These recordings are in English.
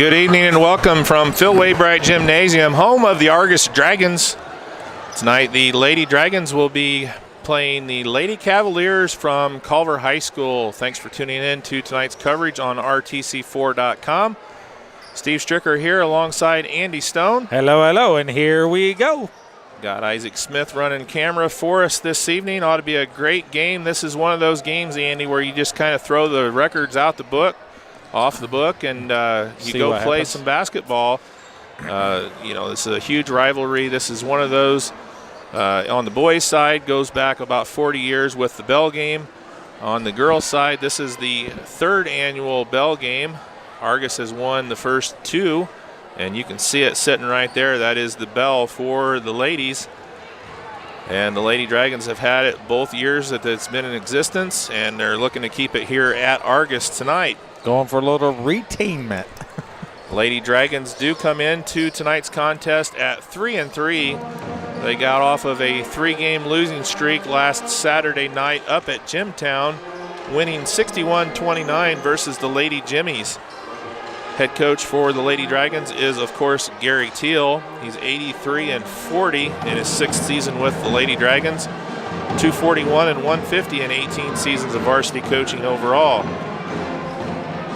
Good evening and welcome from Phil Waybright Gymnasium, home of the Argos Dragons. Tonight the Lady Dragons will be playing the Lady Cavaliers from Culver High School. Thanks for tuning in to tonight's coverage on RTC4.com. Steve Stricker here alongside Andy Stone. Hello, hello, and here we go. Got Isaac Smith running camera for us this evening. Ought to be a great game. This is one of those games, Andy, where you just kind of throw the records off the book, and you go play happens. Some basketball. This is a huge rivalry. This is one of those on the boys' side, goes back about 40 years with the Bell game. On the girls' side, this is the third annual Bell game. Argos has won the first two, and you can see it sitting right there. That is the Bell for the ladies. And the Lady Dragons have had it both years that it's been in existence, and they're looking to keep it here at Argos tonight. Going for a little retainment. Lady Dragons do come into tonight's contest at 3-3. They got off of a 3-game losing streak last Saturday night up at Jimtown, winning 61-29 versus the Lady Jimmies. Head coach for the Lady Dragons is, of course, Gary Teal. He's 83-40 in his 6th season with the Lady Dragons, 241 and 150 in 18 seasons of varsity coaching overall.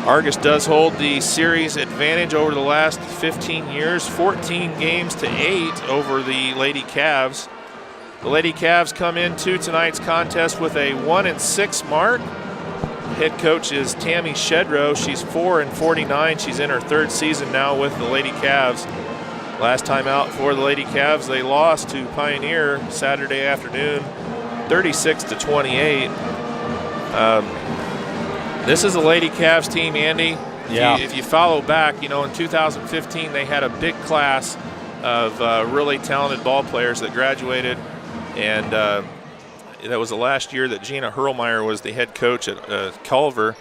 Argos does hold the series advantage over the last 15 years, 14 games to 8 over the Lady Cavs. The Lady Cavs come into tonight's contest with a 1-6 mark. Head coach is Tammy Shedrow. She's 4-49. She's in her 3rd season now with the Lady Cavs. Last time out for the Lady Cavs, they lost to Pioneer Saturday afternoon, 36-28. This is a Lady Cavs team, Andy. Yeah. If you follow back, in 2015 they had a big class of really talented ball players that graduated, and that was the last year that Gina Hurlmeyer was the head coach at Culver,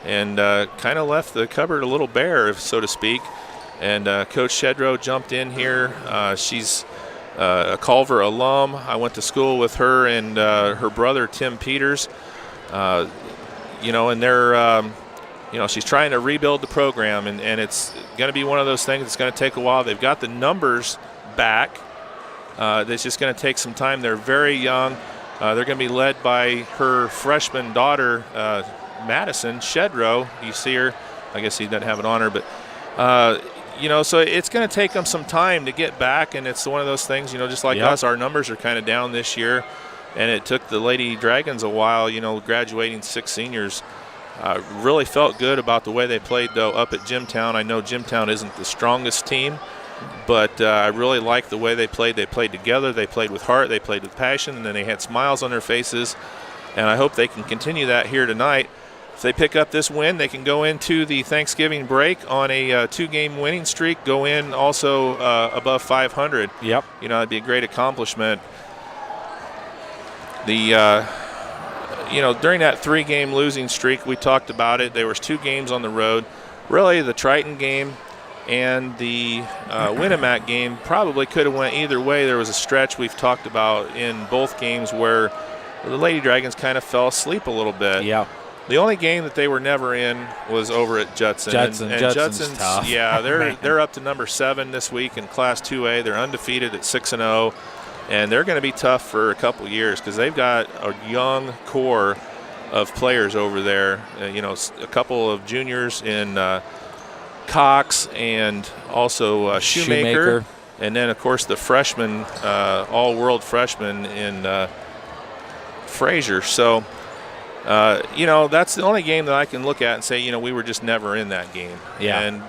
and kind of left the cupboard a little bare, so to speak. And Coach Shedrow jumped in here. She's a Culver alum. I went to school with her and her brother, Tim Peters. And they're, she's trying to rebuild the program, and it's going to be one of those things that's going to take a while. They've got the numbers back. It's just going to take some time. They're very young. They're going to be led by her freshman daughter, Madison Shedrow. You see her. I guess he doesn't have it on her, but, so it's going to take them some time to get back, and it's one of those things, just like us, our numbers are kind of down this year. And it took the Lady Dragons a while, graduating 6 seniors. Really felt good about the way they played, though, up at Jimtown. I know Jimtown isn't the strongest team, but I really liked the way they played. They played together. They played with heart. They played with passion, and then they had smiles on their faces. And I hope they can continue that here tonight. If they pick up this win, they can go into the Thanksgiving break on a 2-game winning streak, go in also above 500. Yep. It'd be a great accomplishment. During that 3-game losing streak, we talked about it. There was 2 games on the road. Really, the Triton game and the Winnemac game probably could have went either way. There was a stretch we've talked about in both games where the Lady Dragons kind of fell asleep a little bit. Yeah. The only game that they were never in was over at Judson. Judson's tough. Yeah, they're up to number 7 this week in Class 2A. They're undefeated at 6-0. And they're going to be tough for a couple years because they've got a young core of players over there. A couple of juniors in Cox and also Shoemaker. And then, of course, the freshman, all-world freshman in Frazier. So, that's the only game that I can look at and say, we were just never in that game. Yeah. And,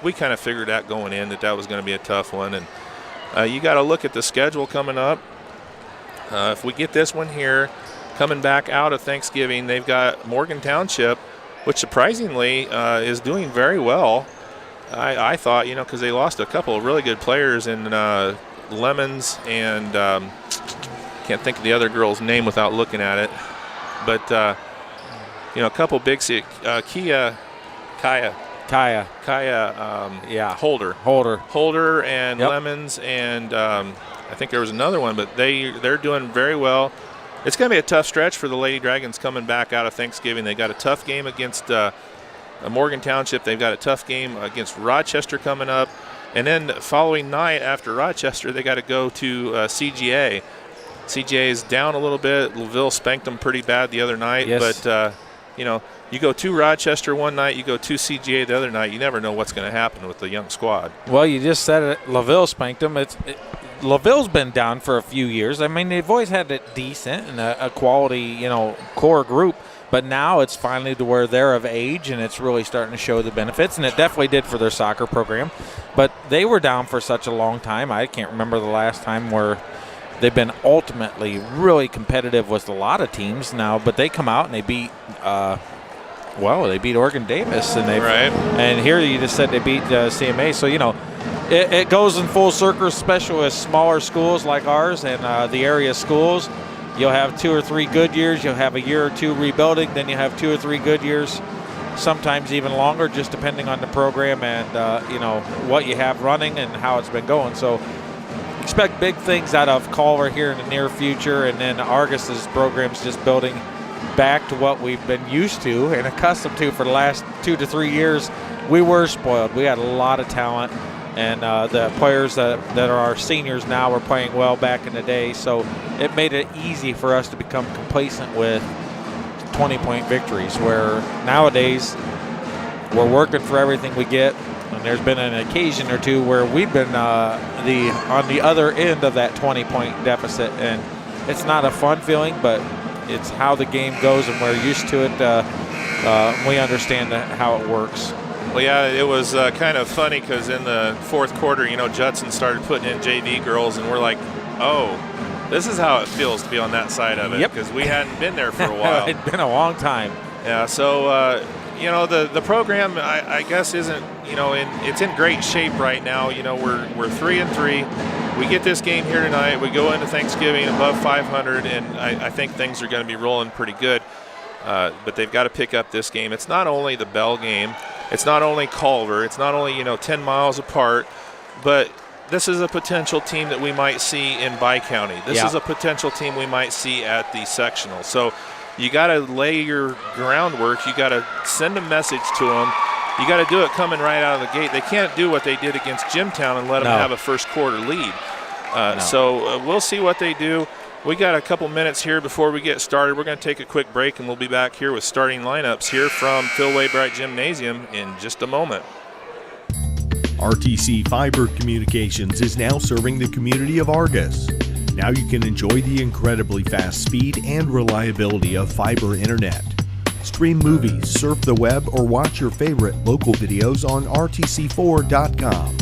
we kind of figured out going in that was going to be a tough one. And you got to look at the schedule coming up. If we get this one here, coming back out of Thanksgiving, they've got Morgan Township, which surprisingly is doing very well. I thought, because they lost a couple of really good players in Lemons and can't think of the other girl's name without looking at it. But, a couple big Kaya, Holder and Lemons, and I think there was another one, but they're doing very well. It's going to be a tough stretch for the Lady Dragons coming back out of Thanksgiving. They got a tough game against Morgan Township. They've got a tough game against Rochester coming up. And then following night after Rochester, they got to go to CGA. CGA is down a little bit. LaVille spanked them pretty bad the other night. Yes. But, you go to Rochester one night, you go to CGA the other night, you never know what's going to happen with the young squad. Well, you just said it. LaVille spanked them. LaVille's been down for a few years. I mean, they've always had it decent and a quality, core group. But now it's finally to where they're of age, and it's really starting to show the benefits, and it definitely did for their soccer program. But they were down for such a long time. I can't remember the last time where they've been ultimately really competitive with a lot of teams now. But they come out and they beat, they beat Oregon Davis, and and here you just said they beat CMA. So it goes in full circle, especially with smaller schools like ours and the area schools. You'll have 2 or 3 good years. You'll have a year or two rebuilding. Then you have 2 or 3 good years, sometimes even longer, just depending on the program and, what you have running and how it's been going. So expect big things out of Culver here in the near future. And then Argos's program's just building back to what we've been used to and accustomed to for the last 2 to 3 years. We were spoiled. We had a lot of talent. And the players that are our seniors now were playing well back in the day. So it made it easy for us to become complacent with 20-point victories, where nowadays we're working for everything we get. And there's been an occasion or two where we've been on the other end of that 20-point deficit. And it's not a fun feeling, but it's how the game goes, and we're used to it. We understand how it works. Well, yeah, it was kind of funny because in the fourth quarter, Judson started putting in JV girls, and we're like, oh, this is how it feels to be on that side of it, because we hadn't been there for a while. It'd been a long time. Yeah, so, the program, I guess, isn't, it's in great shape right now. We're 3-3. We get this game here tonight. We go into Thanksgiving above 500, and I think things are going to be rolling pretty good. But they've got to pick up this game. It's not only the Bell game. It's not only Culver. It's not only, 10 miles apart. But this is a potential team that we might see in Bi-County. This is a potential team we might see at the sectional. So you got to lay your groundwork. You got to send a message to them. You got to do it coming right out of the gate. They can't do what they did against Jimtown and let them have a first quarter lead. So we'll see what they do. We got a couple minutes here before we get started. We're going to take a quick break, and we'll be back here with starting lineups here from Phil Waybright Gymnasium in just a moment. RTC Fiber Communications is now serving the community of Argos. Now you can enjoy the incredibly fast speed and reliability of fiber internet. Stream movies, surf the web, or watch your favorite local videos on rtc4.com.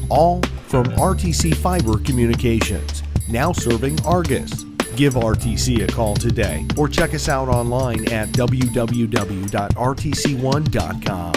All from RTC Fiber Communications, now serving Argos. Give RTC a call today or check us out online at www.rtc1.com.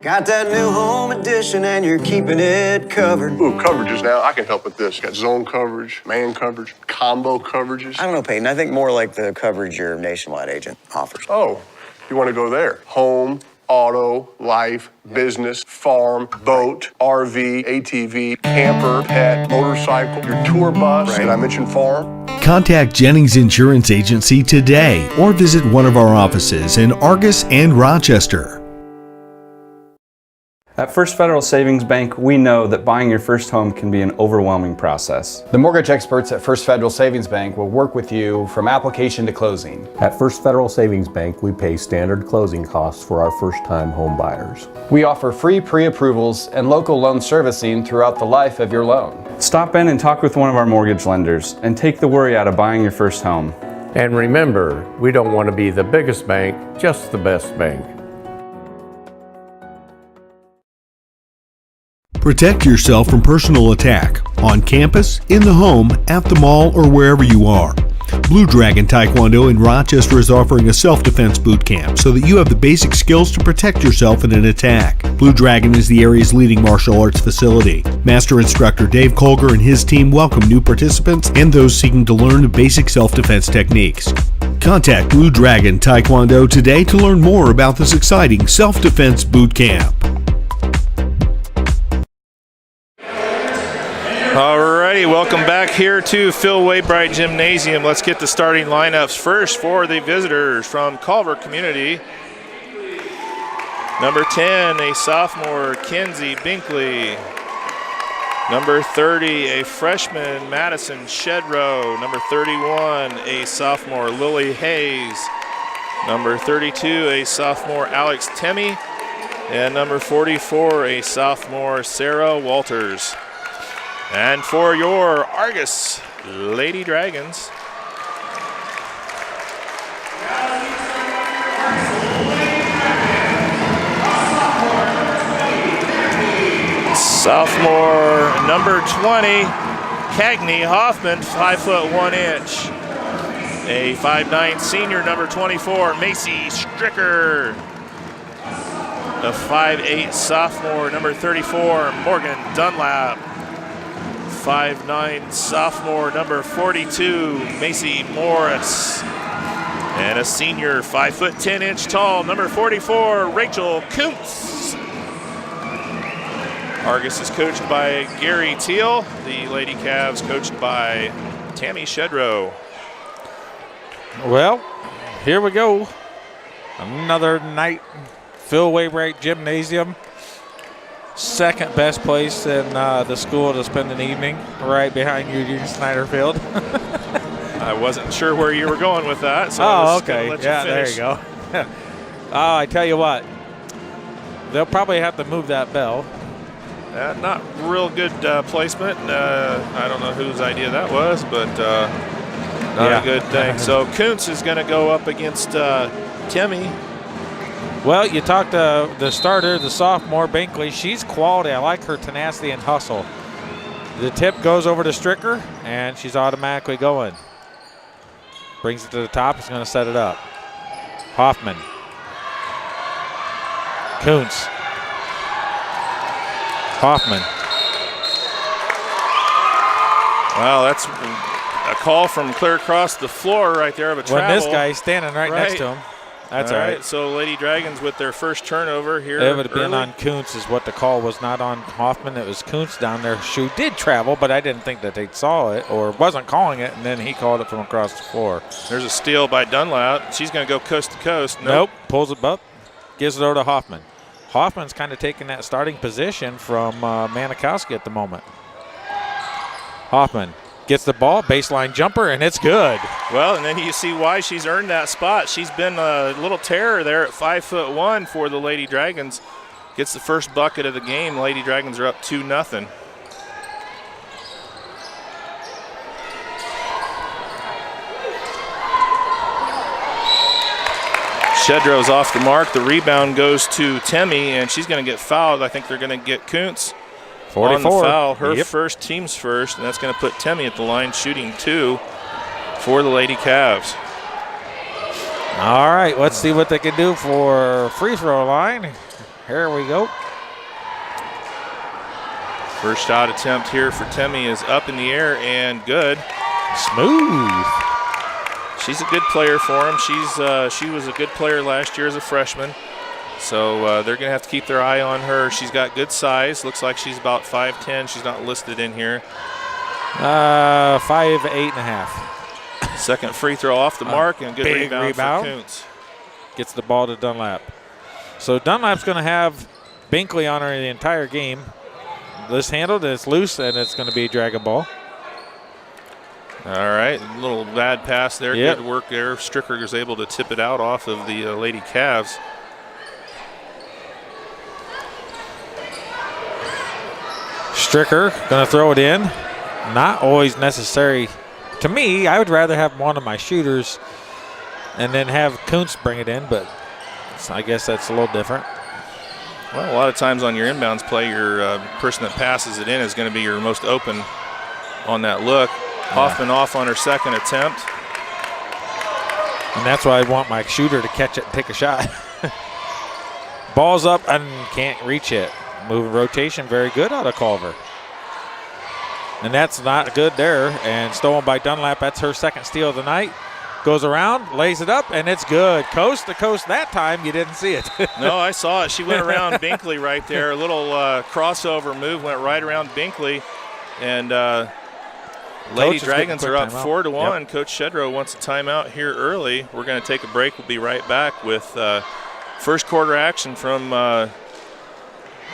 Got that new home edition and you're keeping it covered. Ooh, coverages now. I can help with this. Got zone coverage, man coverage, combo coverages. I don't know, Peyton. I think more like the coverage your nationwide agent offers. Oh, you want to go there? Home, auto, life, business, farm, boat, RV, ATV, camper, pet, motorcycle, your tour bus. Did I mention farm? Contact Jennings Insurance Agency today or visit one of our offices in Argos and Rochester. At First Federal Savings Bank, we know that buying your first home can be an overwhelming process. The mortgage experts at First Federal Savings Bank will work with you from application to closing. At First Federal Savings Bank, we pay standard closing costs for our first-time home buyers. We offer free pre-approvals and local loan servicing throughout the life of your loan. Stop in and talk with one of our mortgage lenders and take the worry out of buying your first home. And remember, we don't want to be the biggest bank, just the best bank. Protect yourself from personal attack on campus, in the home, at the mall, or wherever you are. Blue Dragon Taekwondo in Rochester is offering a self-defense boot camp so that you have the basic skills to protect yourself in an attack. Blue Dragon is the area's leading martial arts facility. Master instructor Dave Culver and his team welcome new participants and those seeking to learn the basic self-defense techniques. Contact Blue Dragon Taekwondo today to learn more about this exciting self-defense boot camp. Alrighty, righty, welcome back here to Phil Waybright Gymnasium. Let's get the starting lineups first for the visitors from Culver Community. Number 10, a sophomore, Kenzie Binkley. Number 30, a freshman, Madison Shedrow. Number 31, a sophomore, Lily Hayes. Number 32, a sophomore, Alex Temme. And number 44, a sophomore, Sarah Walters. And for your Argos Lady Dragons, sophomore number 20, Cagney Hoffman, 5'1". A 5'9" senior, number 24, Macy Stricker. The 5'8" sophomore, number 34, Morgan Dunlap. 5'9" sophomore, number 42, Macy Morris. And a senior, 5'10" tall, number 44, Rachel Kuntz. Argos is coached by Gary Teal. The Lady Cavs coached by Tammy Shedrow. Well, here we go. Another night, Phil Waybright Gymnasium. Second best place in the school to spend an evening, right behind Eugene Snyder Field. I wasn't sure where you were going with that, so oh, I was okay. let Yeah, you there finish. you go. Oh, I tell you what, they'll probably have to move that bell. Not real good placement. I don't know whose idea that was, but not a good thing. So Kuntz is going to go up against Temme. Well, you talked to the starter, the sophomore, Binkley. She's quality. I like her tenacity and hustle. The tip goes over to Stricker, and she's automatically going. Brings it to the top. He's going to set it up. Hoffman. Kuntz. Hoffman. Wow, that's a call from clear across the floor right there of a travel. When this guy's standing right next to him. That's all right. So Lady Dragons with their first turnover here. It would have been early. on Kuntz is what the call was, not on Hoffman. It was Kuntz down there who did travel, but I didn't think that they saw it or wasn't calling it, and then he called it from across the floor. There's a steal by Dunlap. She's going to go coast to coast. Nope. Pulls it up, gives it over to Hoffman. Hoffman's kind of taking that starting position from Manikowski at the moment. Hoffman gets the ball, baseline jumper, and it's good. Well, and then you see why she's earned that spot. She's been a little terror there at 5'1" for the Lady Dragons. Gets the first bucket of the game. Lady Dragons are up 2-0. Shedrow's off the mark. The rebound goes to Temme, and she's going to get fouled. I think they're going to get Kuntz 44. on the foul. Her first, team's first, and that's going to put Temme at the line shooting 2 for the Lady Cavs. All right, let's see what they can do for free throw line. Here we go. First shot attempt here for Temme is up in the air and good. Smooth. She's a good player for him. She was a good player last year as a freshman. So they're going to have to keep their eye on her. She's got good size. Looks like she's about 5'10". She's not listed in here. 5'8.5". Second free throw off the mark and good rebound for Kuntz. Gets the ball to Dunlap. So Dunlap's going to have Binkley on her the entire game. This handled, it's loose, and it's going to be a drag ball. All right, a little bad pass there. Yep. Good work there. Stricker is able to tip it out off of the Lady Cavs. Stricker going to throw it in. Not always necessary. To me, I would rather have one of my shooters and then have Kuntz bring it in, but I guess that's a little different. Well, a lot of times on your inbounds play, your person that passes it in is going to be your most open on that look. Hoffman off on her second attempt. And that's why I want my shooter to catch it and take a shot. Ball's up and can't reach it. Moving rotation, very good out of Culver. And that's not good there. And stolen by Dunlap. That's her second steal of the night. Goes around, lays it up, and it's good. Coast to coast that time. You didn't see it. No, I saw it. She went around Binkley right there. A little crossover move went right around Binkley. And Lady Coach is getting Dragons quick are up timeout. 4-1. Yep. Coach Shedrow wants a timeout here early. We're going to take a break. We'll be right back with first quarter action from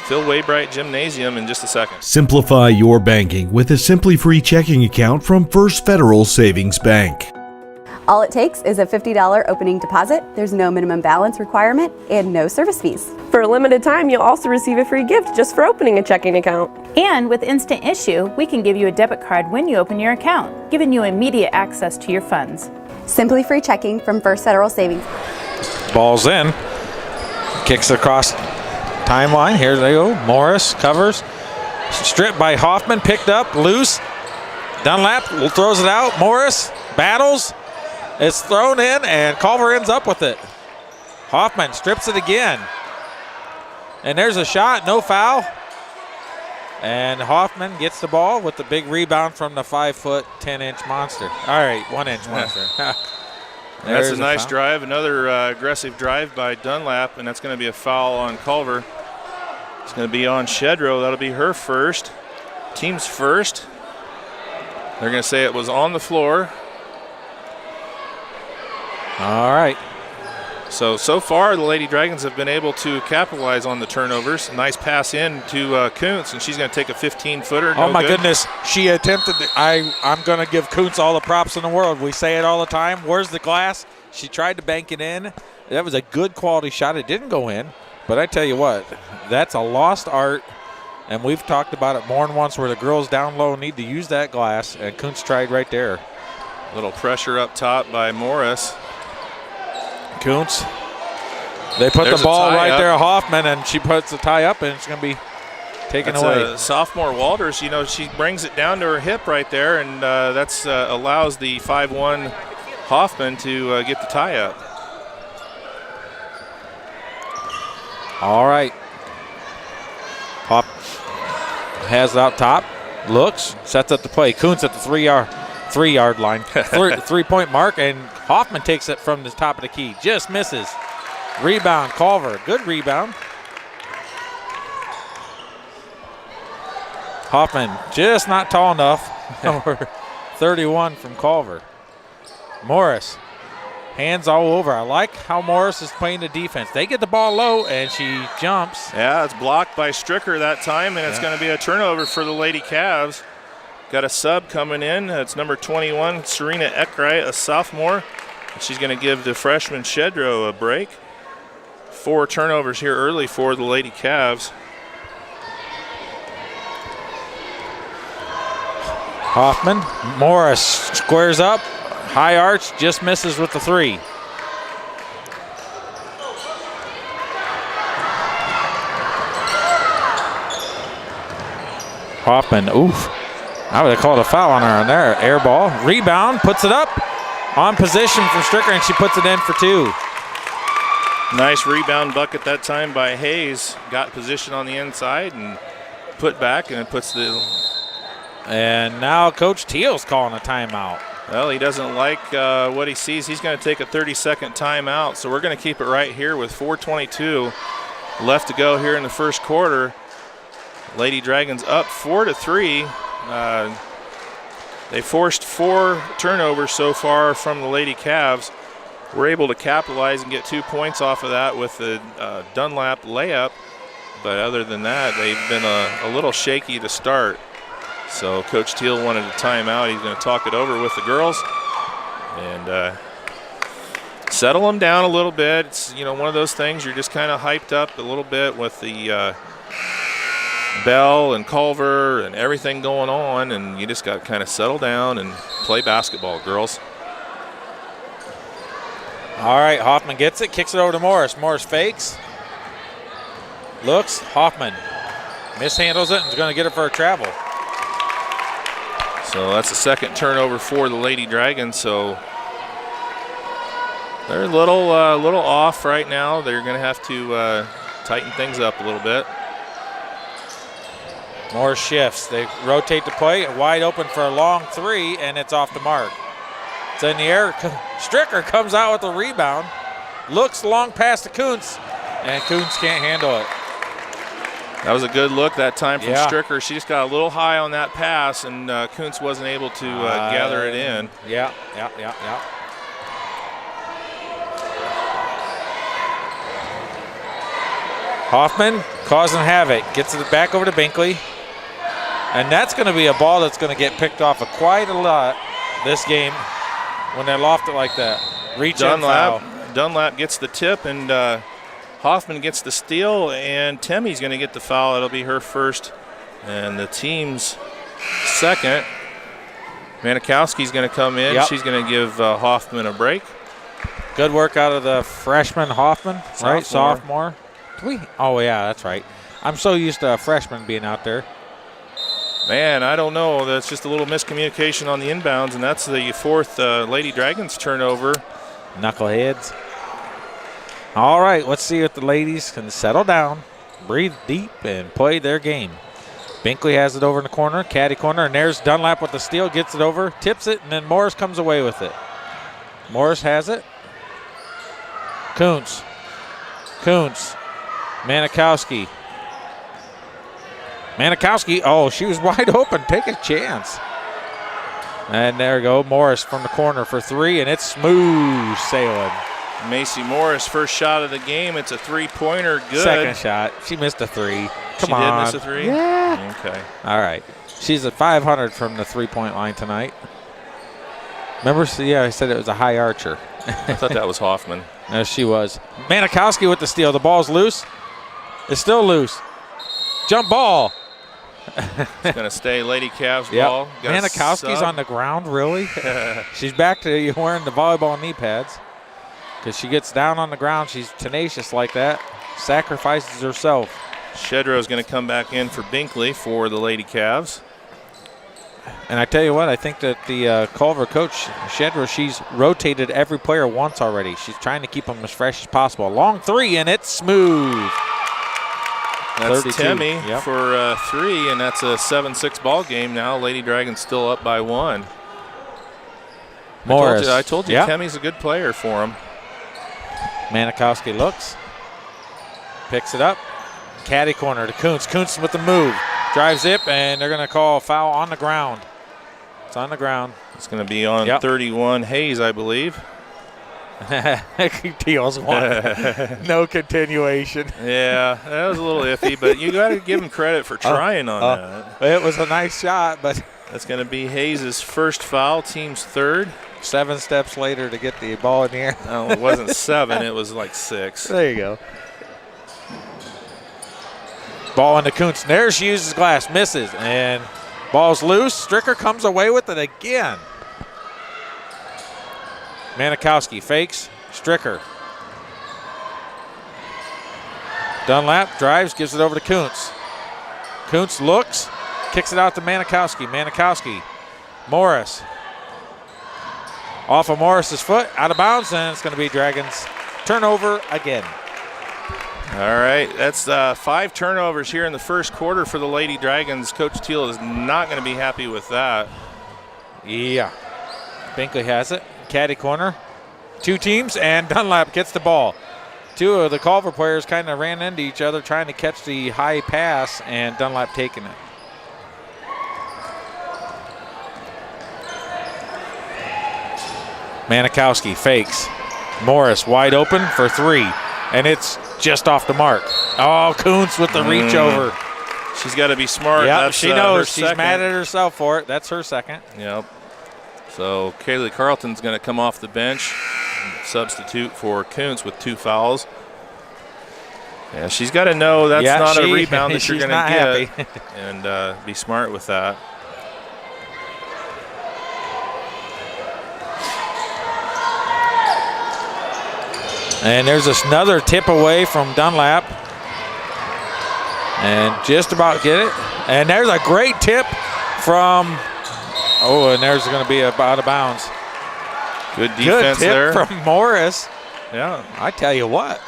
Phil Waybright Gymnasium in just a second. Simplify your banking with a Simply Free checking account from First Federal Savings Bank. All it takes is a $50 opening deposit. There's no minimum balance requirement and no service fees. For a limited time, you'll also receive a free gift just for opening a checking account. And with Instant Issue, we can give you a debit card when you open your account, giving you immediate access to your funds. Simply Free checking from First Federal Savings. Ball's in. Kicks across timeline. Here they go. Morris covers. Stripped by Hoffman. Picked up. Loose. Dunlap throws it out. Morris battles. It's thrown in, and Culver ends up with it. Hoffman strips it again. And there's a shot. No foul. And Hoffman gets the ball with the big rebound from the 5-foot, 10-inch monster. All right, 1-inch monster. That's a nice drive. Another aggressive drive by Dunlap, and that's going to be a foul on Culver. It's going to be on Shedrow. That'll be her first. Team's first. They're going to say it was on the floor. All right. So far, the Lady Dragons have been able to capitalize on the turnovers. Nice pass in to Kuntz, and she's going to take a 15-footer. Oh, my goodness. She attempted. I'm going to give Kuntz all the props in the world. We say it all the time. Where's the glass? She tried to bank it in. That was a good quality shot. It didn't go in. But I tell you what, that's a lost art. And we've talked about it more than once where the girls down low need to use that glass, and Kuntz tried right there. Little pressure up top by Morris. Kuntz. They put the ball right there, Hoffman, and she puts the tie up, and it's going to be taken away. Sophomore Walters, she brings it down to her hip right there, and that's allows the 5'1" Hoffman to get the tie up. All right. Hop has it out top, looks, sets up the play. Kuntz at the three-yard line, three-point mark, and Hoffman takes it from the top of the key. Just misses. Rebound, Culver. Good rebound. Hoffman just not tall enough. Number 31 from Culver. Morris. Hands all over. I like how Morris is playing the defense. They get the ball low, and she jumps. Yeah, it's blocked by Stricker that time, and it's going to be a turnover for the Lady Cavs. Got a sub coming in. It's number 21, Serena Eckrite, a sophomore. She's going to give the freshman Shedrow a break. 4 turnovers here early for the Lady Cavs. Hoffman. Morris squares up. High arch, just misses with the 3. Hoffman, oof. I would have called a foul on her on there. Air ball, rebound, puts it up. On position from Stricker, and she puts it in for 2. Nice rebound bucket that time by Hayes. Got position on the inside and put back, and it puts the... And now Coach Teal's calling a timeout. Well, he doesn't like what he sees. He's going to take a 30-second timeout, so we're going to keep it right here with 4:22 left to go here in the first quarter. Lady Dragons up 4-3. They forced 4 turnovers so far from the Lady Cavs. We're able to capitalize and get 2 points off of that with the Dunlap layup. But other than that, they've been a little shaky to start. So Coach Teal wanted a timeout. He's going to talk it over with the girls and settle them down a little bit. It's one of those things you're just kind of hyped up a little bit with the Bell and Culver and everything going on, and you just got to kind of settle down and play basketball, girls. All right, Hoffman gets it, kicks it over to Morris. Morris fakes, looks, Hoffman mishandles it and is going to get it for a travel. So that's the second turnover for the Lady Dragons. So they're a little off right now. They're going to have to tighten things up a little bit. More shifts. They rotate the play, wide open for a long 3, and it's off the mark. It's in the air. Stricker comes out with a rebound. Looks long past to Kuntz, and Kuntz can't handle it. That was a good look that time from Stricker. She just got a little high on that pass, and Kuntz wasn't able to gather it in. Yeah. Hoffman causing havoc. Gets it back over to Binkley. And that's going to be a ball that's going to get picked off of quite a lot this game when they loft it like that. Reach in foul. Dunlap gets the tip, and Hoffman gets the steal, and Temmie's going to get the foul. It'll be her first and the team's second. Manikowski's going to come in. She's going to give Hoffman a break. Good work out of the freshman Hoffman, right? Sophomore. Oh, yeah, that's right. I'm so used to a freshman being out there. Man, I don't know. That's just a little miscommunication on the inbounds, and that's the fourth Lady Dragons turnover. Knuckleheads. All right, let's see if the ladies can settle down, breathe deep, and play their game. Binkley has it over in the corner, caddy corner, and there's Dunlap with the steal, gets it over, tips it, and then Morris comes away with it. Morris has it. Kuntz. Manikowski. Oh, she was wide open. Take a chance. And there we go. Morris from the corner for three, and it's smooth sailing. Macy Morris, first shot of the game. It's a three-pointer. Good. Second shot. She missed a three. Come on. She did miss a three? Yeah. Okay. All right. She's at 500 from the three-point line tonight. Remember, I said it was a high archer. I thought that was Hoffman. No, she was. Manikowski with the steal. The ball's loose. It's still loose. Jump ball. It's going to stay Lady Cavs ball. Manikowski's on the ground, really? She's back to wearing the volleyball knee pads because she gets down on the ground. She's tenacious like that. Sacrifices herself. Shedro's going to come back in for Binkley for the Lady Cavs. And I tell you what, I think that the Culver coach, Shedro, she's rotated every player once already. She's trying to keep them as fresh as possible. Long three, and it's smooth. That's 32. Temmie for three, and that's a 7-6 ball game now. Lady Dragons still up by one. Morris. I told you Temmie's a good player for him. Manikowski looks. Picks it up. Caddy corner to Kuntz. Kuntz with the move. Drives zip, and they're going to call a foul on the ground. It's on the ground. It's going to be on 31 Hayes, I believe. Deals one. No continuation. Yeah, that was a little iffy, but you got to give him credit for trying on that. It was a nice shot, but that's going to be Hayes' first foul, team's third. 7 steps later to get the ball in the air. No, it wasn't 7, it was like 6. There you go. Ball into Kuntz. There she uses glass, misses, and ball's loose. Stricker comes away with it again. Manikowski fakes. Stricker. Dunlap drives, gives it over to Kuntz. Kuntz looks, kicks it out to Manikowski. Manikowski. Morris. Off of Morris's foot, out of bounds, and it's going to be Dragons turnover again. All right, that's 5 turnovers here in the first quarter for the Lady Dragons. Coach Teal is not going to be happy with that. Yeah. Binkley has it. Caddy corner. 2 teams, and Dunlap gets the ball. 2 of the Culver players kind of ran into each other trying to catch the high pass, and Dunlap taking it. Manikowski fakes. Morris wide open for 3, and it's just off the mark. Oh, Kuntz with the reach over. She's got to be smart. Yeah, that's, she knows. She's second. mad at herself for it. That's her second. Yep. So Kaylee Carlton's going to come off the bench, substitute for Kuntz with 2 fouls. Yeah, she's got to know that's not a rebound that you're going to get, and be smart with that. And there's another tip away from Dunlap. And just about get it. And there's a great tip from, and there's going to be out of bounds. Good defense there. Good tip from Morris. Yeah. I tell you what,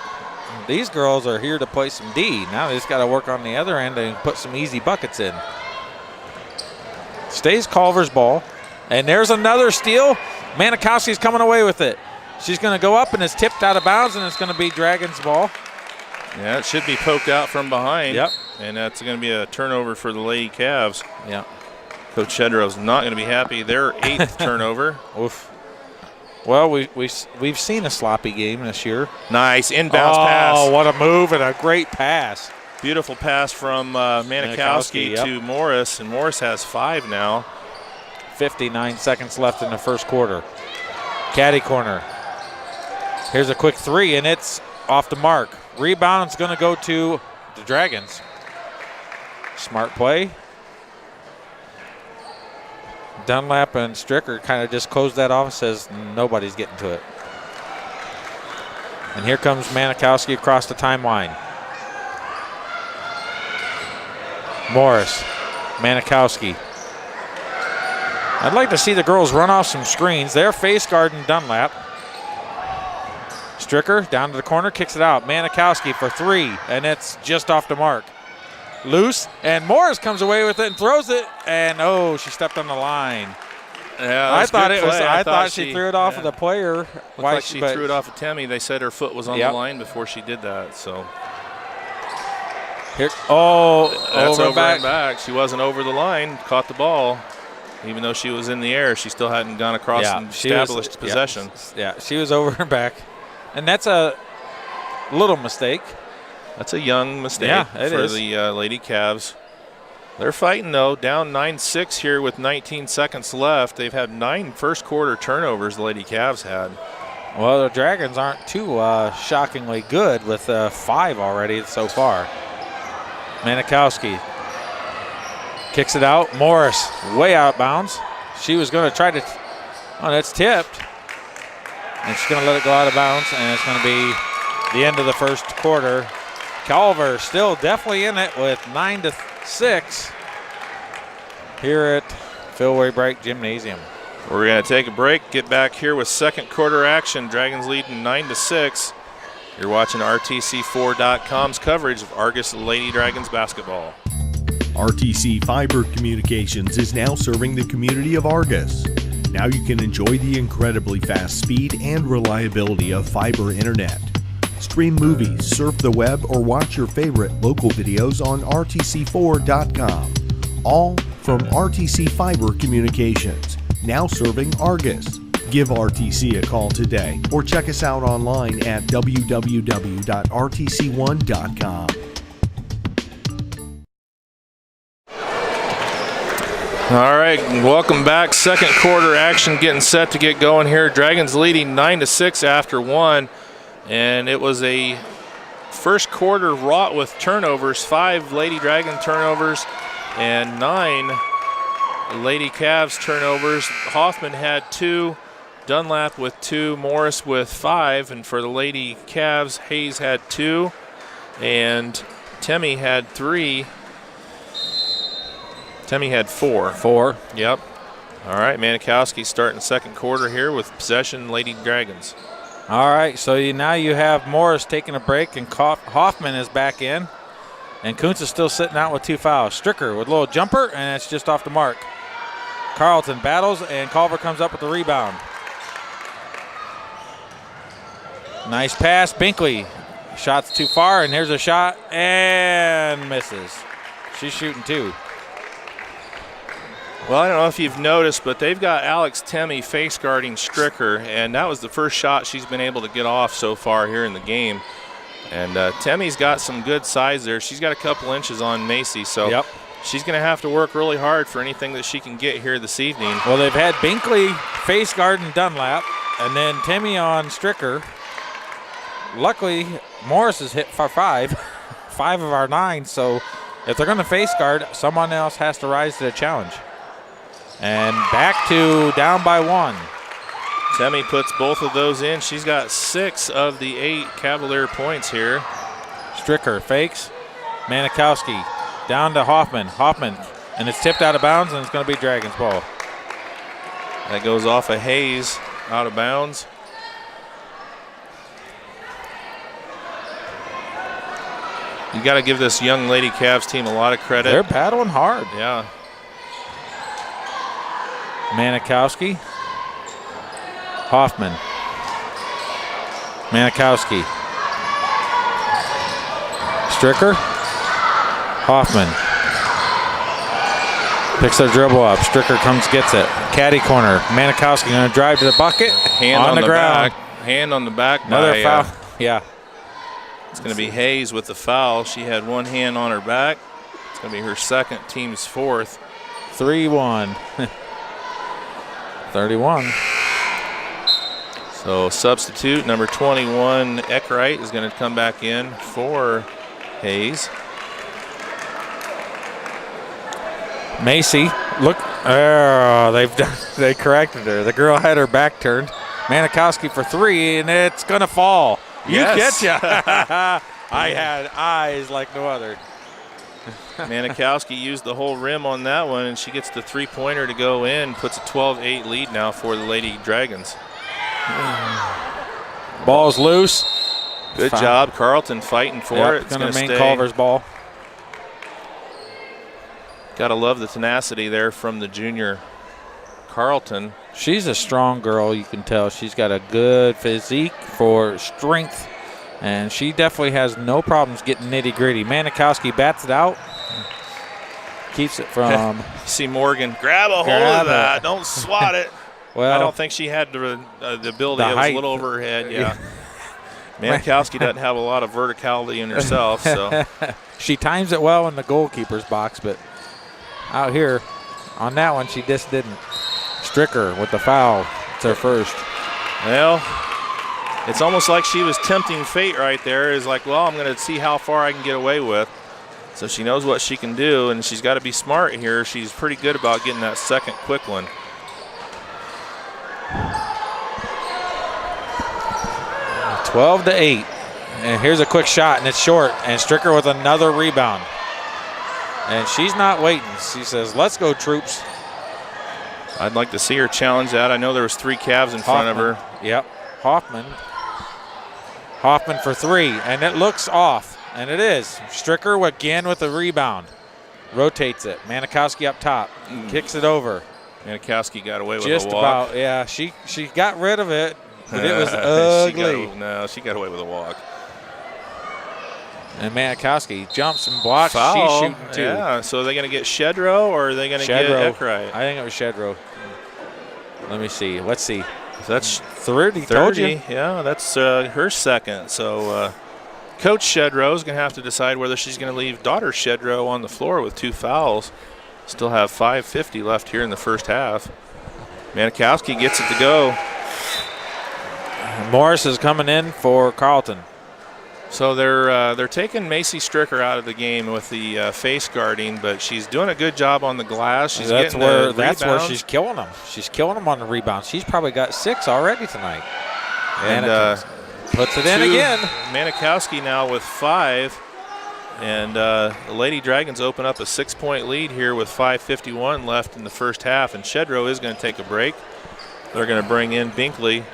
these girls are here to play some D. Now they just got to work on the other end and put some easy buckets in. Stays Culver's ball. And there's another steal. Manikowski's coming away with it. She's going to go up, and it's tipped out of bounds, and it's going to be Dragons' ball. Yeah, it should be poked out from behind. Yep. and that's going to be a turnover for the Lady Cavs. Yeah. Coach Shedrow's not going to be happy. Their 8th turnover. Oof. Well, we've seen a sloppy game this year. Nice inbounds pass. Oh, what a move and a great pass. Beautiful pass from Manikowski to Morris, and Morris has 5 now. 59 seconds left in the first quarter. Caddy corner. Here's a quick 3, and it's off the mark. Rebound's going to go to the Dragons. Smart play. Dunlap and Stricker kind of just closed that off and says nobody's getting to it. And here comes Manikowski across the timeline. Morris, Manikowski. I'd like to see the girls run off some screens. They're face guarding Dunlap. Stricker down to the corner, kicks it out. Manikowski for 3, and it's just off the mark. Loose, and Morris comes away with it and throws it, and oh, she stepped on the line. Yeah, I thought she threw it off of the player. Looked like she threw it off of Temmie. They said her foot was on the line before she did that. So here, that's over and back. She wasn't over the line, caught the ball. Even though she was in the air, she still hadn't gone across and established possession. Yeah, she was over and back. And that's a little mistake. That's a young mistake for the Lady Cavs. They're fighting, though, down 9-6 here with 19 seconds left. They've had 9 first-quarter turnovers the Lady Cavs had. Well, the Dragons aren't too shockingly good with 5 already so far. Manikowski kicks it out. Morris way out of bounds. She was going to try to – oh, that's tipped. And she's going to let it go out of bounds, and it's going to be the end of the first quarter. Culver still definitely in it with 9-6 here at Philway Bright Gymnasium. We're going to take a break, get back here with second quarter action. Dragons leading 9-6. You're watching RTC4.com's coverage of Argos Lady Dragons basketball. RTC Fiber Communications is now serving the community of Argos. Now you can enjoy the incredibly fast speed and reliability of fiber internet. Stream movies, surf the web, or watch your favorite local videos on RTC4.com. All from RTC Fiber Communications, now serving Argos. Give RTC a call today or check us out online at www.rtc1.com. All right, welcome back. Second quarter action getting set to get going here. Dragons leading 9-6 after 1. And it was a first quarter wrought with turnovers, 5 Lady Dragon turnovers and 9 Lady Cavs turnovers. Hoffman had 2, Dunlap with 2, Morris with 5, and for the Lady Cavs, Hayes had 2, and Temmie had 3. Temmie had 4. 4. Yep. All right, Manikowski starting second quarter here with possession, Lady Dragons. All right, so now you have Morris taking a break, and Hoffman is back in. And Kuntz is still sitting out with 2 fouls. Stricker with a little jumper, and it's just off the mark. Carlton battles, and Culver comes up with the rebound. Nice pass, Binkley. Shot's too far, and here's a shot, and misses. She's shooting 2. Well, I don't know if you've noticed, but they've got Alex Temmie face guarding Stricker, and that was the first shot she's been able to get off so far here in the game. And Temmie's got some good size there. She's got a couple inches on Macy, so she's going to have to work really hard for anything that she can get here this evening. Well, they've had Binkley face guarding Dunlap, and then Temmie on Stricker. Luckily, Morris has hit for 5 of our 9, so if they're going to face guard, someone else has to rise to the challenge. And back to down by 1. Temmie puts both of those in. She's got 6 of the 8 Cavalier points here. Stricker fakes. Manikowski down to Hoffman. And it's tipped out of bounds, and it's going to be Dragons ball. That goes off of Hayes out of bounds. You got to give this young Lady Cavs team a lot of credit. They're battling hard. Yeah. Manikowski. Hoffman. Manikowski. Stricker. Hoffman picks their dribble up. Stricker comes, gets it. Caddy corner. Manikowski going to drive to the bucket. Hand on the ground. Hand on the back. Another foul. Yeah. It's going to be Hayes with the foul. She had one hand on her back. It's going to be her second, team's fourth. 3-1. 31. So substitute number 21, Eckwright, is going to come back in for Hayes. Macy, look, they corrected her. The girl had her back turned. Manikowski for three, and it's gonna fall. Yes. You getcha. I had eyes like no other. Manikowski used the whole rim on that one, and she gets the three-pointer to go in, puts a 12-8 lead now for the Lady Dragons. Ball's loose. Good job, Carlton fighting for it. It's going to stay. Culver's ball. Got to love the tenacity there from the junior Carlton. She's a strong girl, you can tell. She's got a good physique for strength, and she definitely has no problems getting nitty-gritty. Manikowski bats it out. Keeps it from... See Morgan, grab a hold of that. Don't swat it. Well, I don't think she had the ability. It was a little over her head, yeah. Manikowski doesn't have a lot of verticality in herself. So she times it well in the goalkeeper's box, but out here on that one, she just didn't. Stricker with the foul. It's her first. Well, it's almost like she was tempting fate right there. It's like, well, I'm going to see how far I can get away with. So she knows what she can do, and she's got to be smart here. She's pretty good about getting that second quick one. – 12-8. And here's a quick shot, and it's short. And Stricker with another rebound. And she's not waiting. She says, let's go, troops. I'd like to see her challenge that. I know there was three Cavs in front of her. Yep, Hoffman for three, and it looks off, and it is. Stricker again with the rebound. Rotates it. Manikowski up top. Kicks it over. Manikowski got away with just a walk. About, yeah. She got rid of it, but it was ugly. She got away with a walk. And Manikowski jumps and blocks. Foul. She's shooting too. Yeah, so are they going to get Shedrow or are they going to get Eckwright? I think it was Shedrow. Let me see. Let's see. So that's 30. Told you. Yeah, that's her second. So Coach Shedrow is going to have to decide whether she's going to leave daughter Shedrow on the floor with two fouls. Still have 5:50 left here in the first half. Manikowski gets it to go. Morris is coming in for Carlton. So they're taking Macy Stricker out of the game with the face guarding, but she's doing a good job on the glass. She's that's getting where she's killing them. She's killing them on the rebound. She's probably got 6 already tonight. And puts it in again. Manikowski now with 5. And the Lady Dragons open up a 6-point lead here with 5:51 left in the first half. And Shedrow is going to take a break. They're going to bring in Binkley.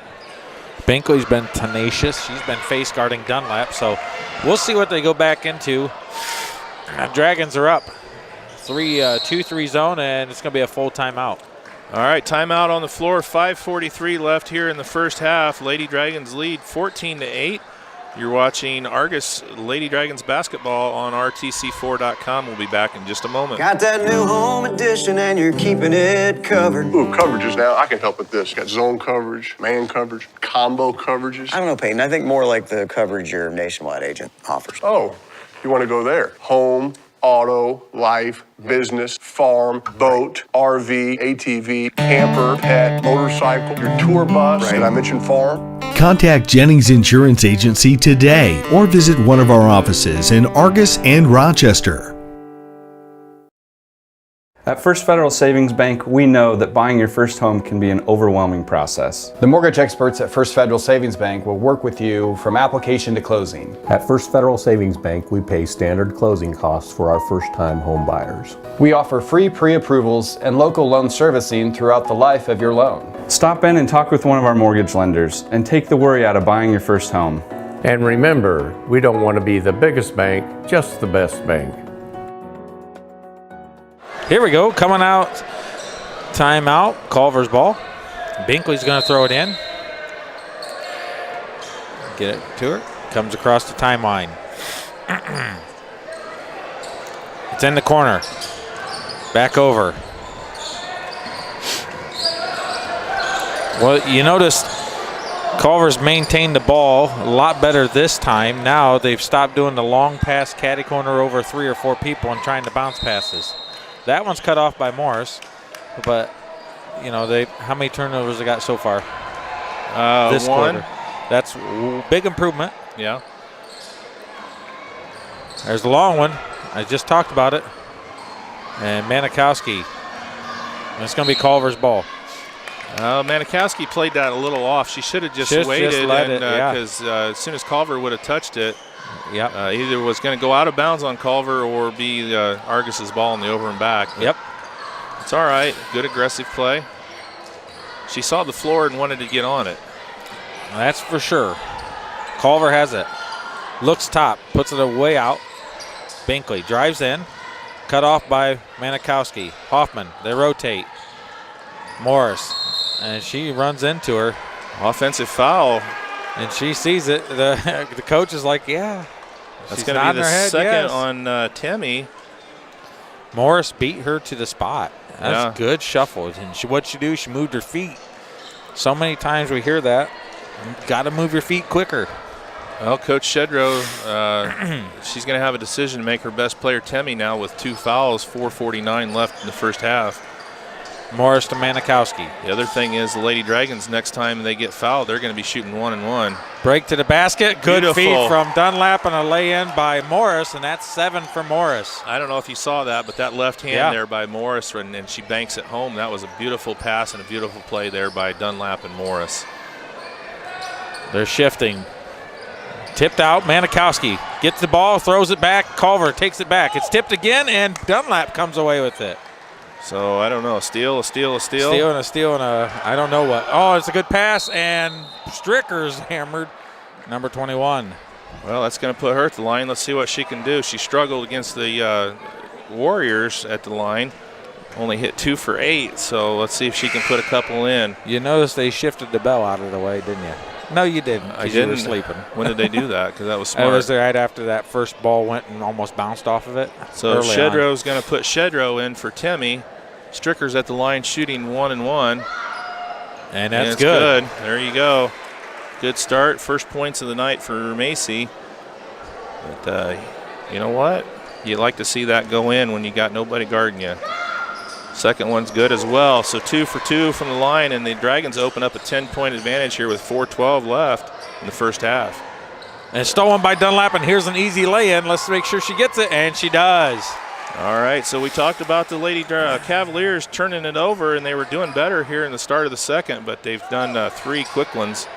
Binkley's been tenacious. She's been face guarding Dunlap, so we'll see what they go back into. Dragons are up 2-3 zone, and it's going to be a full timeout. All right, timeout on the floor. 5:43 left here in the first half. Lady Dragons lead 14-8. You're watching Argos Lady Dragons basketball on RTC4.com. We'll be back in just a moment. Got that new home edition and you're keeping it covered. Ooh, coverages now. I can help with this. Got zone coverage, man coverage, combo coverages. I don't know, Peyton. I think more like the coverage your Nationwide agent offers. Oh, you want to go there? Home, auto, life, business, farm, boat, RV, ATV, camper, pet, motorcycle, your tour bus. Did I mention farm? Contact Jennings Insurance Agency today or visit one of our offices in Argos and Rochester. At First Federal Savings Bank, we know that buying your first home can be an overwhelming process. The mortgage experts at First Federal Savings Bank will work with you from application to closing. At First Federal Savings Bank, we pay standard closing costs for our first-time home buyers. We offer free pre-approvals and local loan servicing throughout the life of your loan. Stop in and talk with one of our mortgage lenders and take the worry out of buying your first home. And remember, we don't want to be the biggest bank, just the best bank. Here we go, coming out, timeout, Culver's ball. Binkley's going to throw it in. Get it to her, comes across the timeline. It's in the corner. Back over. Well, you noticed Culver's maintained the ball a lot better this time. Now they've stopped doing the long pass caddy corner over 3 or 4 people and trying to bounce passes. That one's cut off by Morris, but how many turnovers they got so far? This one. quarter. That's big improvement. Yeah. There's the long one. I just talked about it. And Manikowski. It's going to be Culver's ball. Manikowski played that a little off. She should have just waited, because as soon as Culver would have touched it, either was going to go out of bounds on Culver or be Argos's ball in the over and back. Yep. It's all right. Good aggressive play. She saw the floor and wanted to get on it. That's for sure. Culver has it. Looks top, puts it away out. Binkley drives in. Cut off by Manikowski. Hoffman, they rotate. Morris, and she runs into her. Offensive foul. And she sees it. The coach is like, yeah. That's going to be the second on Timmy. Morris beat her to the spot. That's good shuffle. And what'd she do? She moved her feet. So many times we hear that. Got to move your feet quicker. Well, Coach Shedrow, she's going to have a decision to make her best player, Timmy, now with 2 fouls, 4:49 left in the first half. Morris to Manikowski. The other thing is the Lady Dragons, next time they get fouled, they're going to be shooting 1-and-1. Break to the basket. Good Beautiful feed from Dunlap and a lay-in by Morris, and that's 7 for Morris. I don't know if you saw that, but that left hand there by Morris, and she banks it home. That was a beautiful pass and a beautiful play there by Dunlap and Morris. They're shifting. Tipped out. Manikowski gets the ball, throws it back. Culver takes it back. It's tipped again, and Dunlap comes away with it. So, I don't know, a steal. A steal and I don't know what. Oh, it's a good pass, and Stricker's hammered. Number 21. Well, that's going to put her at the line. Let's see what she can do. She struggled against the Warriors at the line. Only hit 2 for 8, so let's see if she can put a couple in. You noticed they shifted the bell out of the way, didn't you? No, you didn't. I didn't. You were sleeping. When did they do that? Because that was smart. It was right after that first ball went and almost bounced off of it. So Shedrow's going to put Shedrow in for Timmy. Stricker's at the line shooting 1-and-1. And that's good. There you go. Good start. First points of the night for Macy. But you know what? You'd like to see that go in when you got nobody guarding you. Second one's good as well. So 2 for 2 from the line, and the Dragons open up a 10-point advantage here with 4:12 left in the first half. And stolen by Dunlap, and here's an easy lay-in. Let's make sure she gets it, and she does. All right, so we talked about the Lady Cavaliers turning it over, and they were doing better here in the start of the second, but they've done 3 quick ones,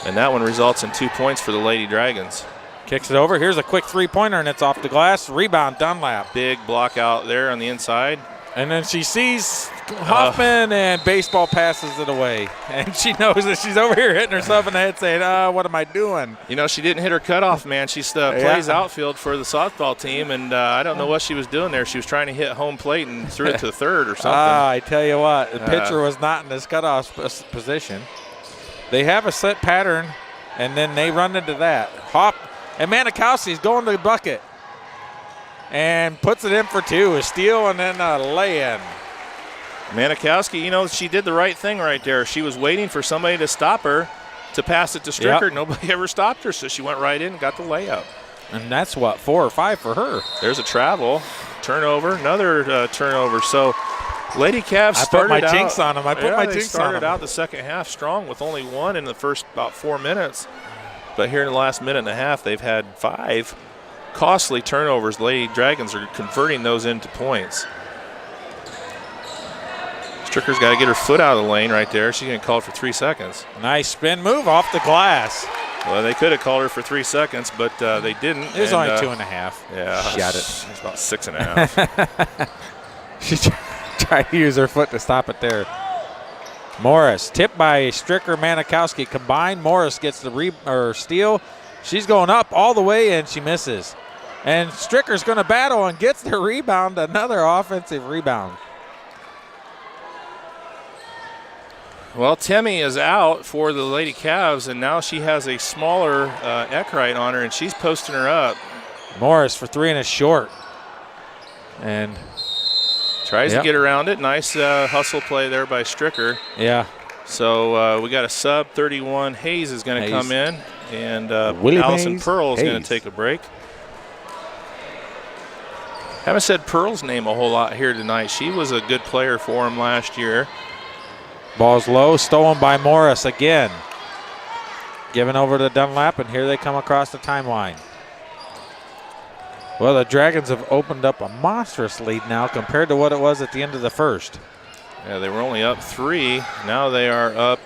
and that one results in 2 points for the Lady Dragons. Kicks it over. Here's a quick three-pointer, and it's off the glass. Rebound, Dunlap. Big block out there on the inside. And then she sees Hoffman and baseball passes it away. And she knows that she's over here hitting herself in the head saying, what am I doing? You know, she didn't hit her cutoff, man. She plays outfield for the softball team, and I don't know what she was doing there. She was trying to hit home plate and threw it to the third or something. I tell you what, the pitcher was not in this cutoff position. They have a set pattern, and then they run into that. And Manikowski's going to the bucket. And puts it in for 2, a steal and then a lay-in. Manikowski, you know, she did the right thing right there. She was waiting for somebody to stop her to pass it to Stricker. Yep. Nobody ever stopped her, so she went right in and got the layup. And that's, 4 or 5 for her. There's a travel, turnover, another turnover. So Lady Cavs started out. I put my jinx on them. They started out the second half strong with only 1 in the first about 4 minutes. But here in the last minute and a half, they've had 5 costly turnovers. Lady Dragons are converting those into points. Stricker's got to get her foot out of the lane right there. She's going to call it for 3 seconds. Nice spin move off the glass. Well, they could have called her for 3 seconds, but they didn't. It was only 2.5. Yeah. She got it. It's about 6.5. She tried to use her foot to stop it there. Morris, tipped by Stricker, Manikowski. Combined, Morris gets the steal. She's going up all the way, and she misses. And Stricker's going to battle and gets the rebound, another offensive rebound. Well, Timmy is out for the Lady Cavs, and now she has a smaller Eckrite on her, and she's posting her up. Morris for 3 and it's short. And tries to get around it. Nice hustle play there by Stricker. Yeah. So we got a sub. 31 Hayes is going to come in, and Allison Hayes. Pearl is going to take a break. Haven't said Pearl's name a whole lot here tonight. She was a good player for him last year. Ball's low, stolen by Morris again. Given over to Dunlap, and here they come across the timeline. Well, the Dragons have opened up a monstrous lead now compared to what it was at the end of the first. Yeah, they were only up 3. Now they are up,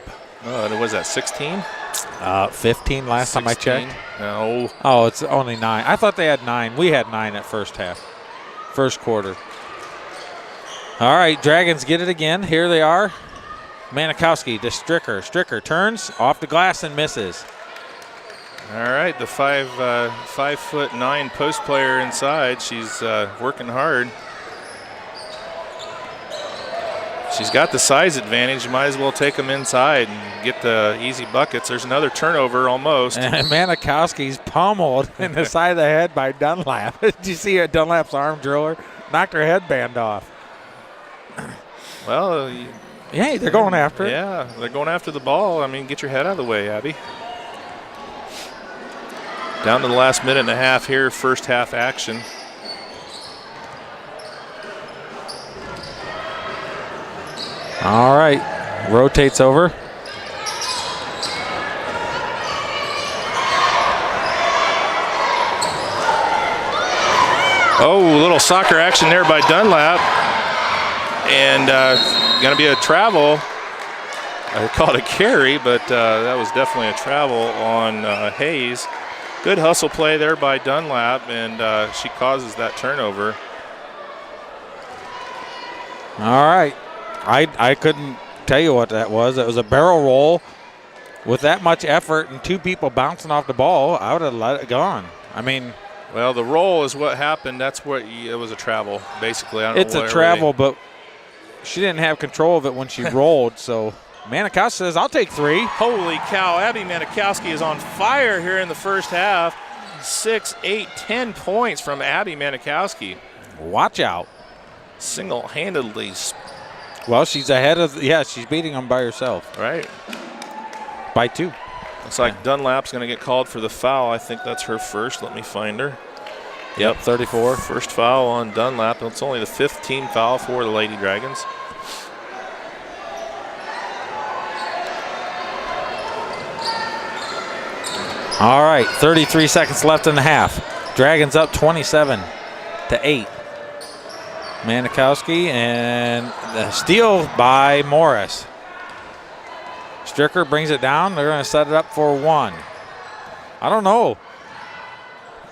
was that 16? 15 last 16. time I checked. No. Oh, it's only 9. I thought they had 9. We had 9 at first quarter. All right, Dragons get it again. Here they are. Manikowski to Stricker. Stricker turns off the glass and misses. All right, the 5'9" post player inside. She's working hard. She's got the size advantage. You might as well take them inside and get the easy buckets. There's another turnover almost. And Manikowski's pummeled in the side of the head by Dunlap. Did you see Dunlap's arm driller? Knocked her headband off. Well, yeah, they're going after it. Yeah, they're going after the ball. I mean, get your head out of the way, Abby. Down to the last minute and a half here, first half action. All right, rotates over. Oh, a little soccer action there by Dunlap. And going to be a travel. I called it a carry, but that was definitely a travel on Hayes. Good hustle play there by Dunlap, and she causes that turnover. All right. I couldn't tell you what that was. It was a barrel roll with that much effort and 2 people bouncing off the ball. I would have let it gone. I mean, well, the roll is what happened. That's what it was, a travel, basically. I don't it's know a travel, but she didn't have control of it when she rolled. So Manikowski says, "I'll take 3." Holy cow! Abby Manikowski is on fire here in the first half. 6, 8, 10 points from Abby Manikowski. Watch out! Single-handedly. Well, she's ahead of, she's beating them by herself. Right. By 2. Looks like Dunlap's going to get called for the foul. I think that's her first. Let me find her. Yep, 34. First foul on Dunlap. It's only the 5th team foul for the Lady Dragons. All right, 33 seconds left in the half. Dragons up 27-8. Manikowski, and the steal by Morris. Stricker brings it down. They're going to set it up for 1. I don't know.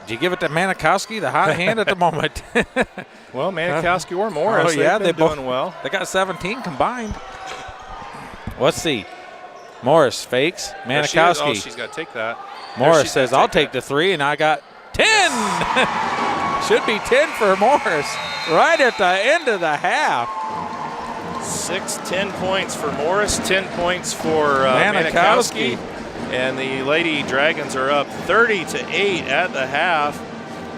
Do you give it to Manikowski, the hot hand at the moment? Well, Manikowski or Morris, they're doing well. They got 17 combined. Let's see. Morris fakes. Manikowski. She's got to take that. Morris says, "I'll take the 3," and I got 10. Should be 10 for Morris right at the end of the half. 10 points for Morris, 10 points for Manikowski. And the Lady Dragons are up 30-8 at the half.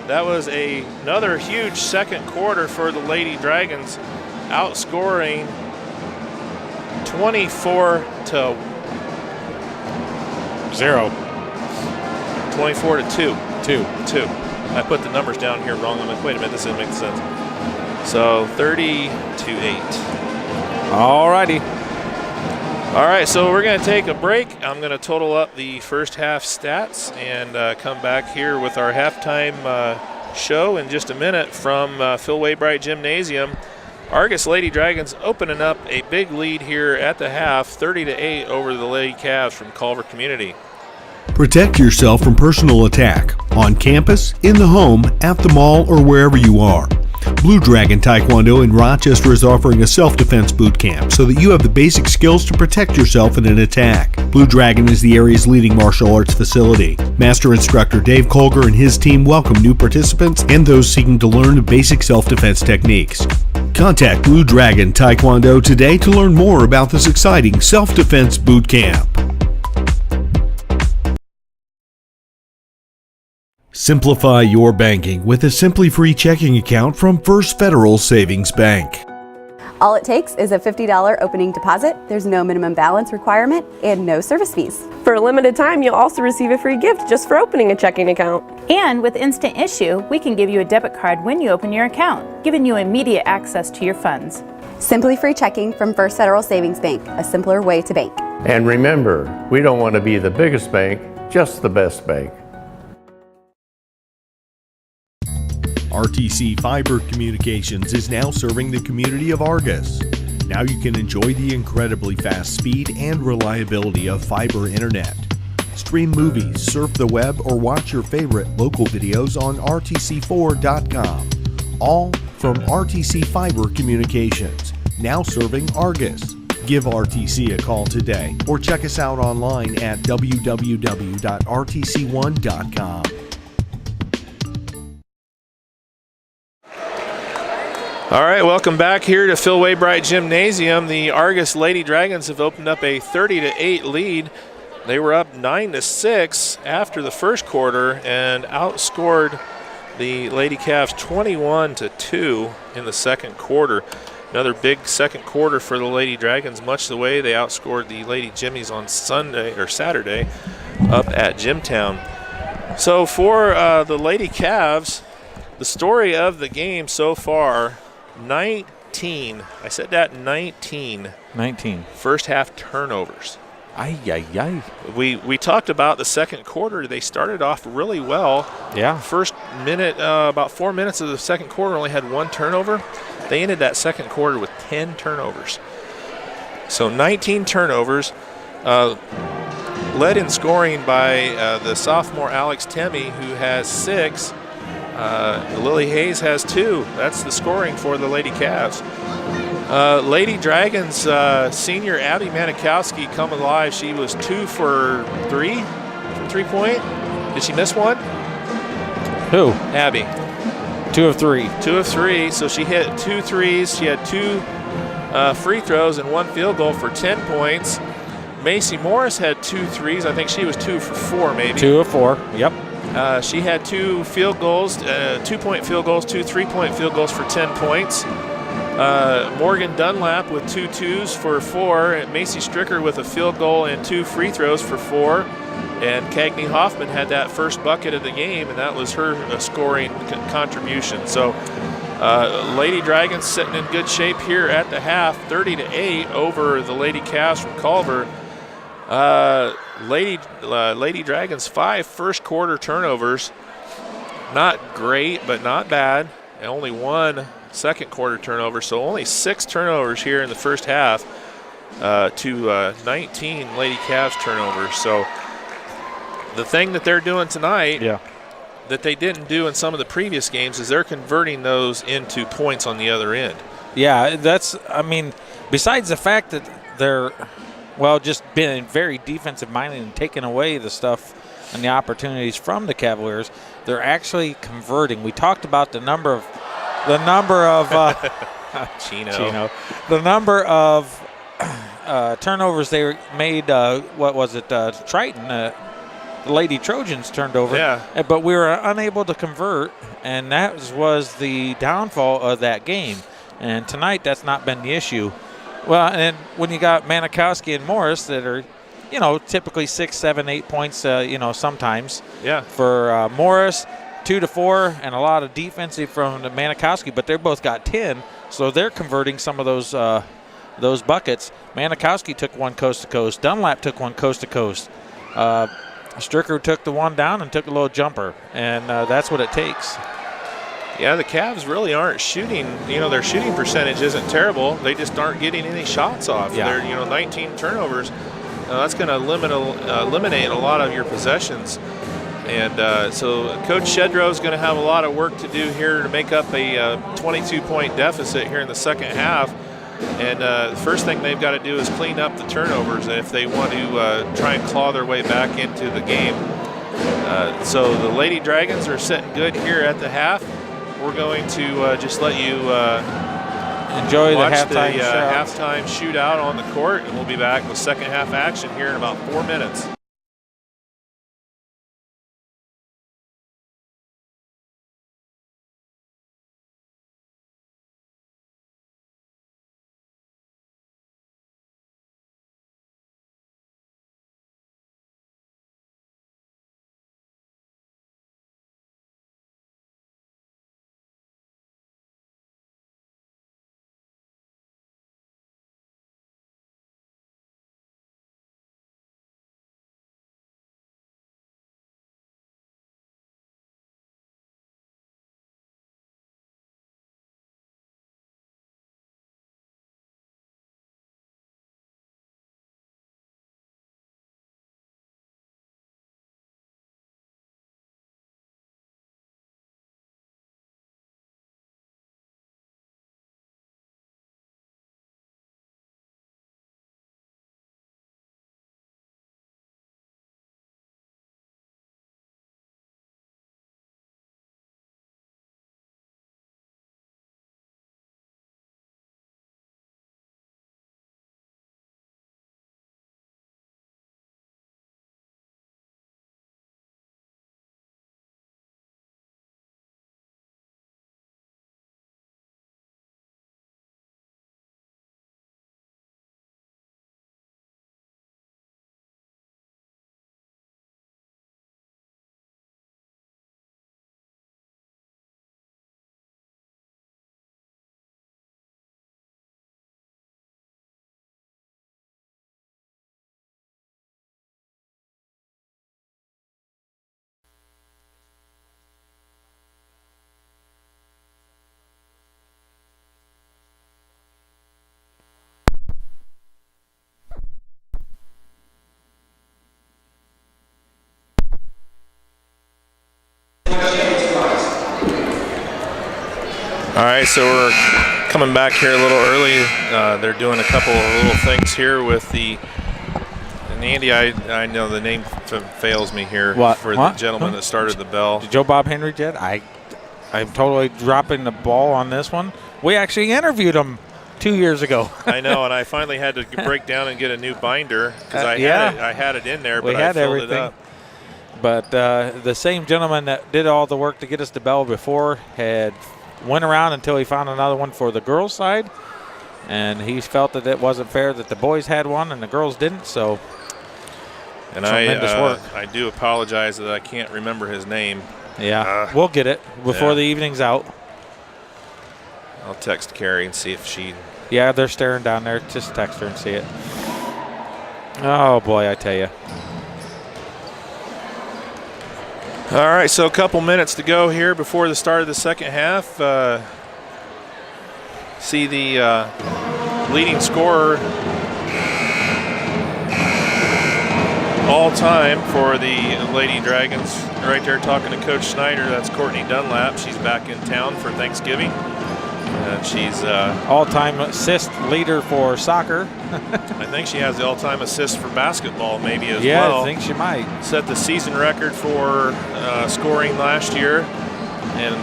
That was another huge second quarter for the Lady Dragons, outscoring 24-0. 24-2. 2. I put the numbers down here wrong. I'm like, wait a minute, this doesn't make sense. So 30-8. All righty. All right, so we're going to take a break. I'm going to total up the first half stats and come back here with our halftime show in just a minute from Phil Waybright Gymnasium. Argos Lady Dragons opening up a big lead here at the half, 30-8 over the Lady Cavs from Culver Community. Protect yourself from personal attack on campus, in the home, at the mall, or wherever you are. Blue Dragon Taekwondo in Rochester is offering a self-defense boot camp so that you have the basic skills to protect yourself in an attack. Blue Dragon is the area's leading martial arts facility. Master instructor Dave Culver and his team welcome new participants and those seeking to learn the basic self-defense techniques. Contact Blue Dragon Taekwondo today to learn more about this exciting self-defense boot camp. Simplify your banking with a Simply Free checking account from First Federal Savings Bank. All it takes is a $50 opening deposit. There's no minimum balance requirement and no service fees. For a limited time, you'll also receive a free gift just for opening a checking account. And with Instant Issue, we can give you a debit card when you open your account, giving you immediate access to your funds. Simply Free checking from First Federal Savings Bank, a simpler way to bank. And remember, we don't want to be the biggest bank, just the best bank. RTC Fiber Communications is now serving the community of Argos. Now you can enjoy the incredibly fast speed and reliability of fiber internet. Stream movies, surf the web, or watch your favorite local videos on rtc4.com. All from RTC Fiber Communications, now serving Argos. Give RTC a call today or check us out online at www.rtc1.com. All right, welcome back here to Phil Waybright Gymnasium. The Argos Lady Dragons have opened up a 30-8 lead. They were up 9-6 after the first quarter and outscored the Lady Cavs 21-2 in the second quarter. Another big second quarter for the Lady Dragons, much the way they outscored the Lady Jimmies on Saturday up at Jimtown. So for the Lady Cavs, the story of the game so far, 19. I said that 19. 19. First half turnovers. Ay. We talked about the second quarter. They started off really well. Yeah. First minute, about 4 minutes of the second quarter, only had one turnover. They ended that second quarter with 10 turnovers. So 19 turnovers, led in scoring by the sophomore Alex Temme, who has 6. Lily Hayes has 2. That's the scoring for the Lady Cavs. Lady Dragons senior Abby Manikowski come alive. She was 2 for 3 from 3-point. Did she miss one? Who? Abby. 2 of 3. 2 of 3. So she hit 2 threes. She had 2 free throws and 1 field goal for 10 points. Macy Morris had 2 threes. I think she was 2 for 4 maybe. 2 of 4. Yep. She had 2 field goals, 2-point field goals, 2 3-point field goals for 10 points. Morgan Dunlap with 2 twos for 4. And Macy Stricker with a field goal and 2 free throws for 4. And Cagney Hoffman had that first bucket of the game, and that was her scoring contribution. So Lady Dragons sitting in good shape here at the half, 30-8 over the Lady Cavs from Culver. Lady Dragons 5 first quarter turnovers. Not great, but not bad. And only 1 second quarter turnover, so only 6 turnovers here in the first half to 19 Lady Cavs turnovers. So the thing that they're doing tonight that they didn't do in some of the previous games is they're converting those into points on the other end. Yeah, besides the fact that they're just being very defensive-minded and taking away the stuff and the opportunities from the Cavaliers, they're actually converting. We talked about the number of Chino. The number of turnovers they made. Triton, the Lady Trojans turned over. Yeah. But we were unable to convert, and that was the downfall of that game. And tonight, that's not been the issue. Well, and when you got Manikowski and Morris that are, typically 6, 7, 8 points, sometimes. Yeah. For Morris, 2 to 4, and a lot of defensive from the Manikowski, but they both got 10, so they're converting some of those buckets. Manikowski took one coast to coast. Dunlap took one coast to coast. Stricker took the one down and took a little jumper, and that's what it takes. Yeah, the Cavs really aren't shooting. Their shooting percentage isn't terrible. They just aren't getting any shots off. Yeah. They're 19 turnovers. That's going to eliminate a lot of your possessions. And so Coach Shedrow is going to have a lot of work to do here to make up a 22-point deficit here in the second half. And the first thing they've got to do is clean up the turnovers if they want to try and claw their way back into the game. So the Lady Dragons are sitting good here at the half. We're going to just let you enjoy watch the halftime shootout on the court, and we'll be back with second half action here in about 4 minutes. All right, so we're coming back here a little early. They're doing a couple of little things here with the. And Andy, I know the name fails me here for the gentleman that started the bell. Joe Bob Henry Jet. I'm totally dropping the ball on this one. We actually interviewed him 2 years ago. I know, and I finally had to break down and get a new binder because I had it in there, but I filled it up. But the same gentleman that did all the work to get us the bell before had went around until he found another one for the girls' side, and he felt that it wasn't fair that the boys had one and the girls didn't. So, and I do apologize that I can't remember his name. Yeah, we'll get it before the evening's out. I'll text Carrie and see if she. Yeah, they're staring down there. Just text her and see it. Oh boy, I tell you. All right, so a couple minutes to go here before the start of the second half. See the leading scorer all time for the Lady Dragons. Right there talking to Coach Snyder. That's Courtney Dunlap. She's back in town for Thanksgiving. She's all-time assist leader for soccer. I think she has the all-time assist for basketball maybe as well. Yeah, I think she might. Set the season record for scoring last year and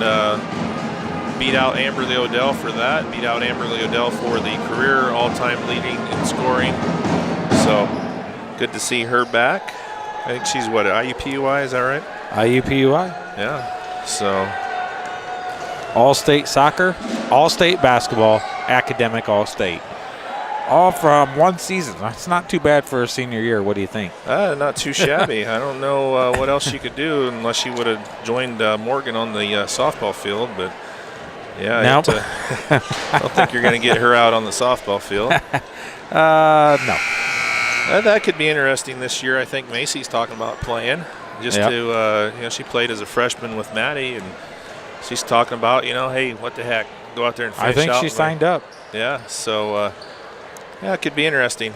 beat out Amberly Odell for that. Beat out Amberly Odell for the career all-time leading in scoring. So good to see her back. I think she's what, IUPUI, is that right? IUPUI. Yeah, so. All-state soccer, all-state basketball, academic all-state. All from one season. That's not too bad for a senior year. What do you think? Not too shabby. I don't know what else she could do unless she would have joined Morgan on the softball field. But, yeah, nope. I don't think you're going to get her out on the softball field. No. That could be interesting this year. I think Macy's talking about playing. Just to, she played as a freshman with Maddie, and she's talking about, hey, what the heck, go out there and finish out. I think she signed up. Yeah, so, it could be interesting.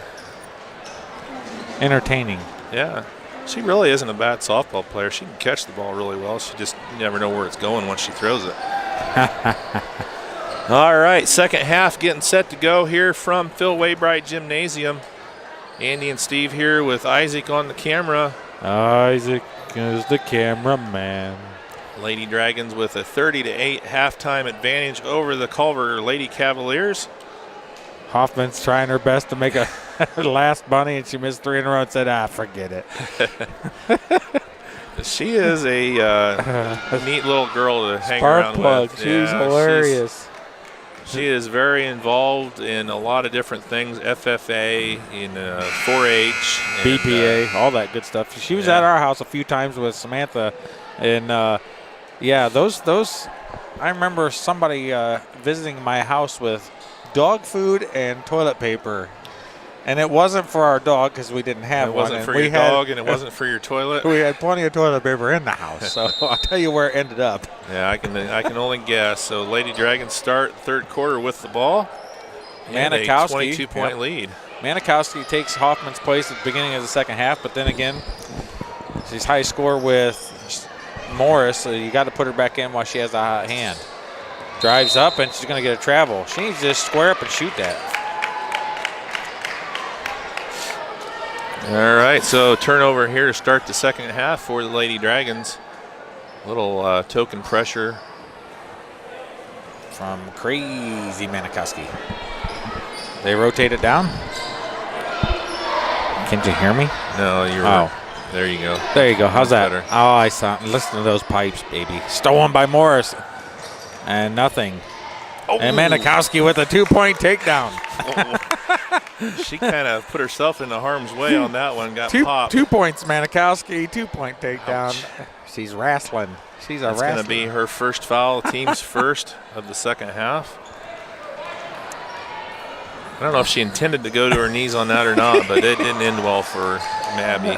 Entertaining. Yeah. She really isn't a bad softball player. She can catch the ball really well. She just never know where it's going once she throws it. All right, second half getting set to go here from Phil Waybright Gymnasium. Andy and Steve here with Isaac on the camera. Isaac is the cameraman. Lady Dragons with a 30-8 halftime advantage over the Culver Lady Cavaliers. Hoffman's trying her best to make a last bunny, and she missed 3 in a row and said, forget it. She is a neat little girl to hang Spark around plug. with. She's hilarious. She is very involved in a lot of different things, FFA, in 4-H. BPA, all that good stuff. She was at our house a few times with Samantha, and those. I remember somebody visiting my house with dog food and toilet paper, and it wasn't for our dog because we didn't have one. It wasn't for your dog, and it wasn't for your toilet. We had plenty of toilet paper in the house, so I'll tell you where it ended up. Yeah, I can only guess. So Lady Dragons start third quarter with the ball. Manikowski, 22-point lead. Manikowski takes Hoffman's place at the beginning of the second half, but then again, she's high score with Morris, so you got to put her back in while she has a hot hand. Drives up, and she's going to get a travel. She needs to just square up and shoot that. All right, so turnover here to start the second half for the Lady Dragons. Little token pressure from crazy Manikowski. They rotate it down. Can you hear me? No, you're right. There you go. There you go. How's that? Better. Oh, I saw. Listen to those pipes, baby. Stolen by Morris. And nothing. Oh. And Manikowski with a 2-point takedown. She kind of put herself into harm's way on that one. Got popped. 2 points, Manikowski. 2-point takedown. Ouch. She's wrestling. She's a wrestler. It's going to be her first foul, team's first of the second half. I don't know if she intended to go to her knees on that or not, but it didn't end well for Mabby.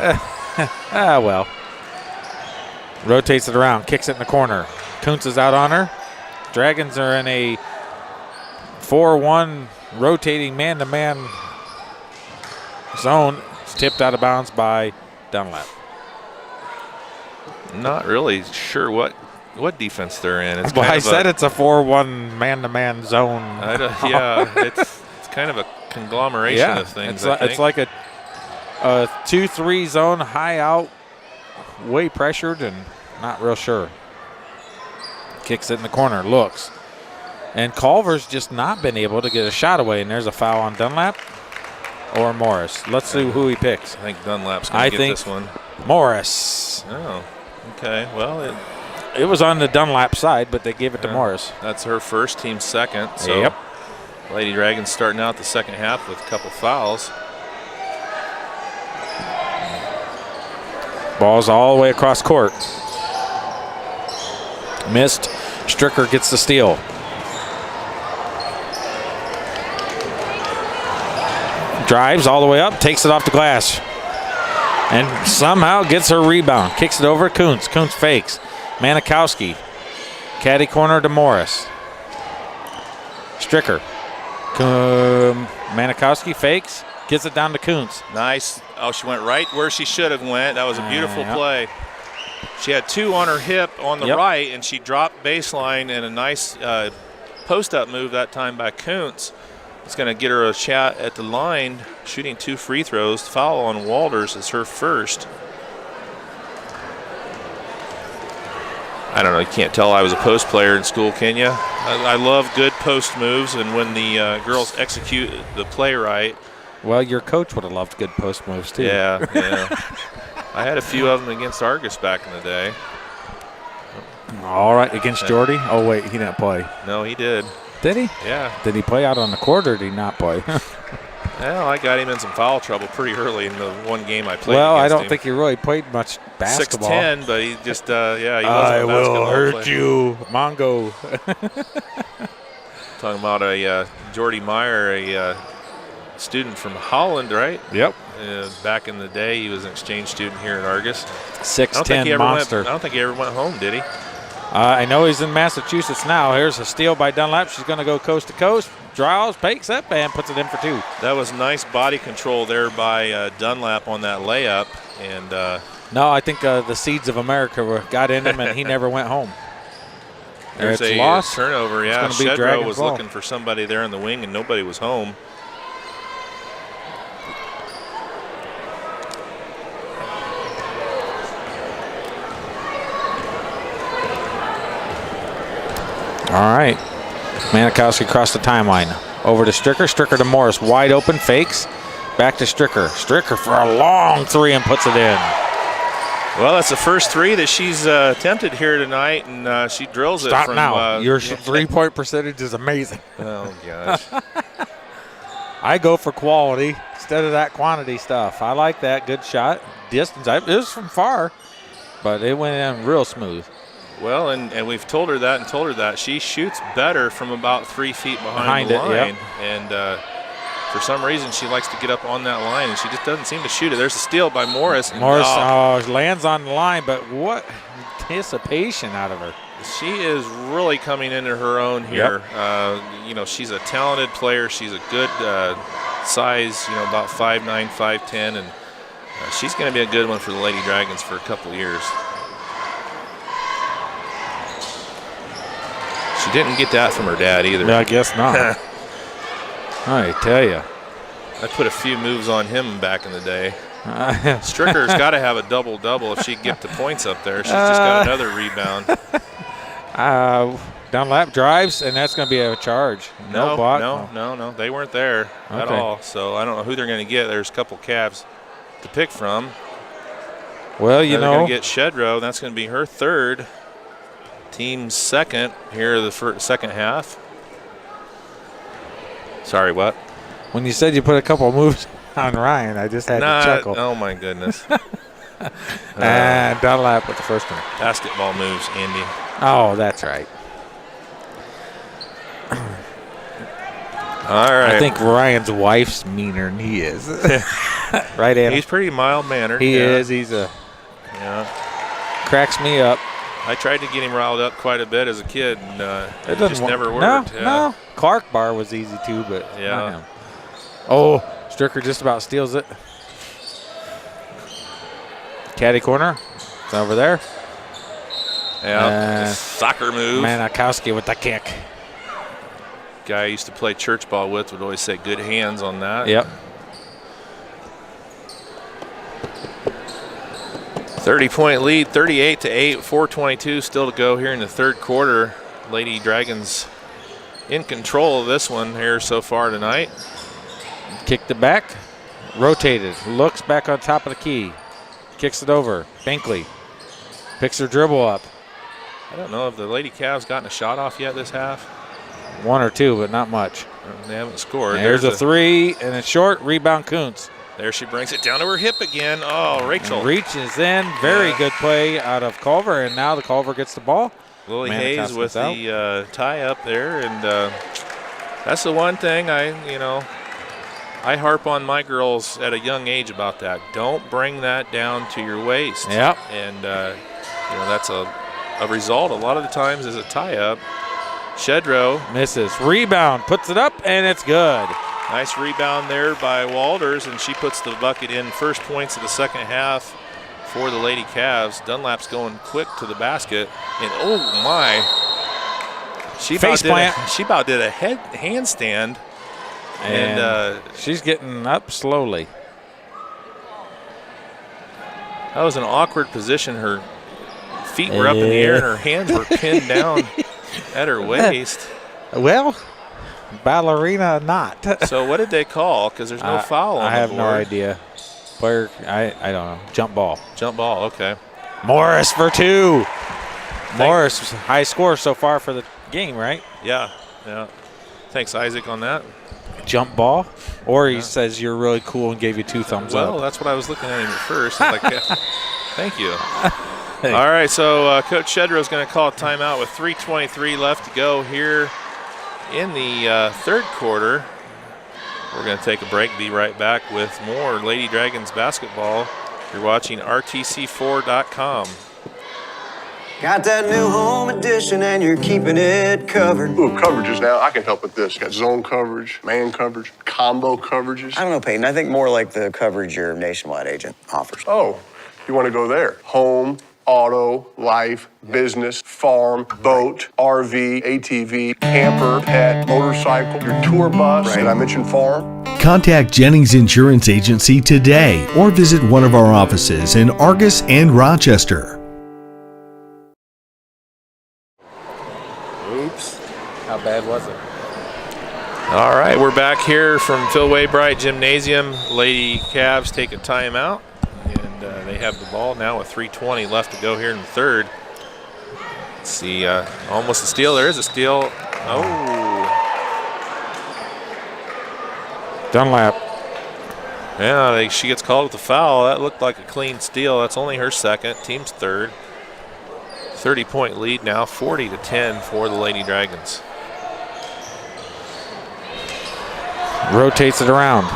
Well. Rotates it around, kicks it in the corner. Kuntz is out on her. Dragons are in a 4-1 rotating man-to-man zone. It's tipped out of bounds by Dunlap. Not really sure what what defense they're in. It's I said it's a 4-1 man-to-man zone. Yeah, it's kind of a conglomeration of things. It's like a 2-3 zone, high out, way pressured, and not real sure. Kicks it in the corner, looks. And Culver's just not been able to get a shot away, and there's a foul on Dunlap or Morris. Let's see who he picks. I think Dunlap's going to get this one. Morris. Oh, okay. Well, it was on the Dunlap side, but they gave it to Morris. That's her first, team second. So yep. Lady Dragons starting out the second half with a couple fouls. Ball's all the way across court. Missed. Stricker gets the steal. Drives all the way up, takes it off the glass. And somehow gets her rebound. Kicks it over to Kuntz. Kuntz fakes. Manikowski. Caddy corner to Morris. Stricker. Manikowski fakes. Gets it down to Kuntz. Nice. Oh, she went right where she should have went. That was a beautiful play. She had two on her hip on the right, and she dropped baseline in a nice post-up move that time by Kuntz. It's going to get her a shot at the line, shooting 2 free throws. Foul on Walters is her first. I don't know. You can't tell I was a post player in school, can you? I love good post moves, and when the girls execute the play right. Well, your coach would have loved good post moves, too. Yeah. I had a few of them against Argos back in the day. All right, against Jordy? Oh, wait, he didn't play. No, he did. Did he? Yeah. Did he play out on the court, or did he not play? Well, I got him in some foul trouble pretty early in the one game I played Well, against I don't him. think he really played much basketball. 6'10", but he just, he wasn't I a will basketball hurt player. you, Mongo. Talking about a Jordy Meyer, a student from Holland, right? Yep. Back in the day, he was an exchange student here at Argos. 6'10" monster. I don't think he ever went home, did he? I know he's in Massachusetts now. Here's a steal by Dunlap. She's going to go coast to coast. Draws, fakes up, and puts it in for 2. That was nice body control there by Dunlap on that layup. And no, I think the seeds of America got in him, and he never went home. There's a lost. Turnover, yeah. It's gonna be Shedrow Dragon's was ball. looking for somebody there in the wing, and nobody was home. All right. Manikowski across the timeline. Over to Stricker. Stricker to Morris. Wide open. Fakes. Back to Stricker. Stricker for a long 3 and puts it in. Well, that's the first 3 that she's attempted here tonight, and she drills it. Stop from, now. Your 3-point percentage is amazing. Oh, gosh. I go for quality instead of that quantity stuff. I like that. Good shot. Distance. It was from far, but it went in real smooth. Well, and we've told her that. She shoots better from about 3 feet behind the line. Yep. And for some reason, she likes to get up on that line, and she just doesn't seem to shoot it. There's a steal by Morris. Morris lands on the line, but what anticipation out of her. She is really coming into her own here. Yep. She's a talented player. She's a good size, about 5'9", 5'10", and she's going to be a good one for the Lady Dragons for a couple years. She didn't get that from her dad either. I guess not. I tell you. I put a few moves on him back in the day. Stricker's got to have a double-double if she can get the points up there. She's just got another rebound. Dunlap drives, and that's going to be a charge. No block. No. They weren't there at all. So I don't know who they're going to get. There's a couple Cavs to pick from. Well, they're going to get Shedrow. That's going to be her third. Team second here the second half. Sorry, what? When you said you put a couple of moves on Ryan, I just had to chuckle. Oh, my goodness. And Dunlap with the first one. Basketball moves, Andy. Oh, that's right. All right. I think Ryan's wife's meaner than he is. Right, Andy? He's pretty mild-mannered. He is. He's cracks me up. I tried to get him riled up quite a bit as a kid, and it just never worked. No. Clark Bar was easy too, but not him. Oh, Stricker just about steals it. Caddy corner. It's over there. Yeah, soccer move. Manikowski with the kick. Guy I used to play church ball with would always say good hands on that. Yep. 30-point lead, 38-8, 4:22 still to go here in the third quarter. Lady Dragons in control of this one here so far tonight. Kicked it back, rotated, looks back on top of the key, kicks it over. Binkley picks her dribble up. I don't know if the Lady Cavs gotten a shot off yet this half. One or two, but not much. They haven't scored. There's a three, and it's short. Rebound, Kuntz. There she brings it down to her hip again. Oh, Rachel. And reaches in. Very good play out of Culver, and now the Culver gets the ball. Lily Hayes with the tie up there, and that's the one thing I harp on my girls at a young age about that. Don't bring that down to your waist. Yep. And that's a result a lot of the times is a tie up. Shedrow misses. Rebound, puts it up, and it's good. Nice rebound there by Walders, and she puts the bucket in. First points of the second half for the Lady Cavs. Dunlap's going quick to the basket, and oh my. She about did a handstand. And she's getting up slowly. That was an awkward position. Her feet were up in the air and her hands were pinned down at her waist. Well, ballerina not. So what did they call? Because there's no foul on the board. I have no idea. Player, I don't know. Jump ball. Jump ball, okay. Morris for two. Morris, high score so far for the game, right? Yeah. Thanks, Isaac, on that. Jump ball? Or he says you're really cool and gave you 2 thumbs up. Well, that's what I was looking at him first. Like, thank you. All right, so Coach Shedrow is going to call a timeout with 3:23 left to go here in the third quarter. We're going to take a break, be right back with more Lady Dragons basketball. You're watching RTC4.com. Got that new home edition and you're keeping it covered. Ooh, coverages now. I can help with this. Got zone coverage, man coverage, combo coverages. I don't know, Peyton. I think more like the coverage your nationwide agent offers. Oh, you want to go there? Home, auto, life, business, farm, boat, RV, ATV, camper, pet, motorcycle, your tour bus. Did I mention farm? Contact Jennings Insurance Agency today or visit one of our offices in Argos and Rochester. How bad was it? All right, we're back here from Phil Waybright Gymnasium. Lady Cavs take a timeout, and they have the ball now with 3:20 left to go here in the third. Let's see, almost a steal. There is a steal. Oh. Dunlap. Yeah, she gets called with a foul. That looked like a clean steal. That's only her second, team's third. 30-point lead now, 40-10 for the Lady Dragons. Rotates it around.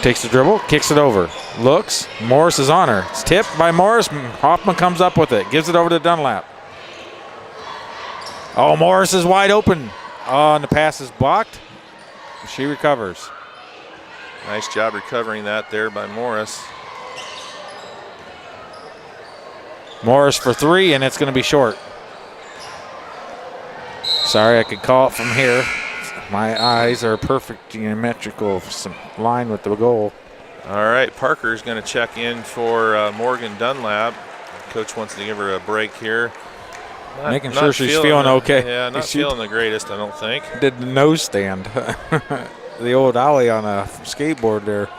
Takes the dribble, kicks it over. Looks, Morris is on her. It's tipped by Morris. Hoffman comes up with it, gives it over to Dunlap. Oh, Morris is wide open. Oh, and the pass is blocked. She recovers. Nice job recovering that there by Morris. Morris for 3, and it's going to be short. Sorry, I could call it from here. My eyes are perfect geometrical line with the goal. All right, Parker's going to check in for Morgan Dunlap. Coach wants to give her a break here. Making sure she's feeling okay. Yeah, not feeling the greatest, I don't think. Did the nose stand. The old ollie on a skateboard there.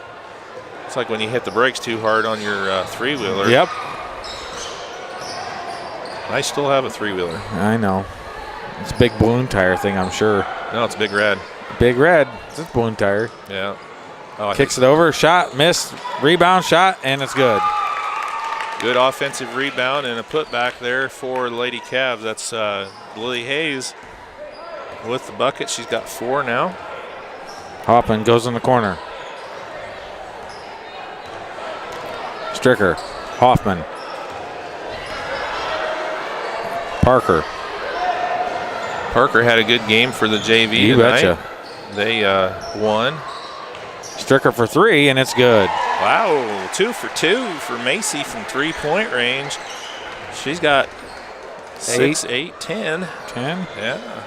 It's like when you hit the brakes too hard on your three-wheeler. Yep. I still have a three-wheeler. I know. It's a big balloon tire thing, I'm sure. No, it's Big Red. Big Red. It's a balloon tire. Yeah. Oh, kicks it over. Shot. Missed. Rebound. Shot. And it's good. Good offensive rebound and a putback there for the Lady Cavs. That's Lily Hayes with the bucket. She's got 4 now. Hoffman goes in the corner. Stricker. Hoffman. Parker. Parker had a good game for the JV you tonight. Betcha. They won. Stricker for 3, and it's good. Wow, 2 for 2 for Macy from 3-point range. She's got 6, 8, 10. 10? Yeah.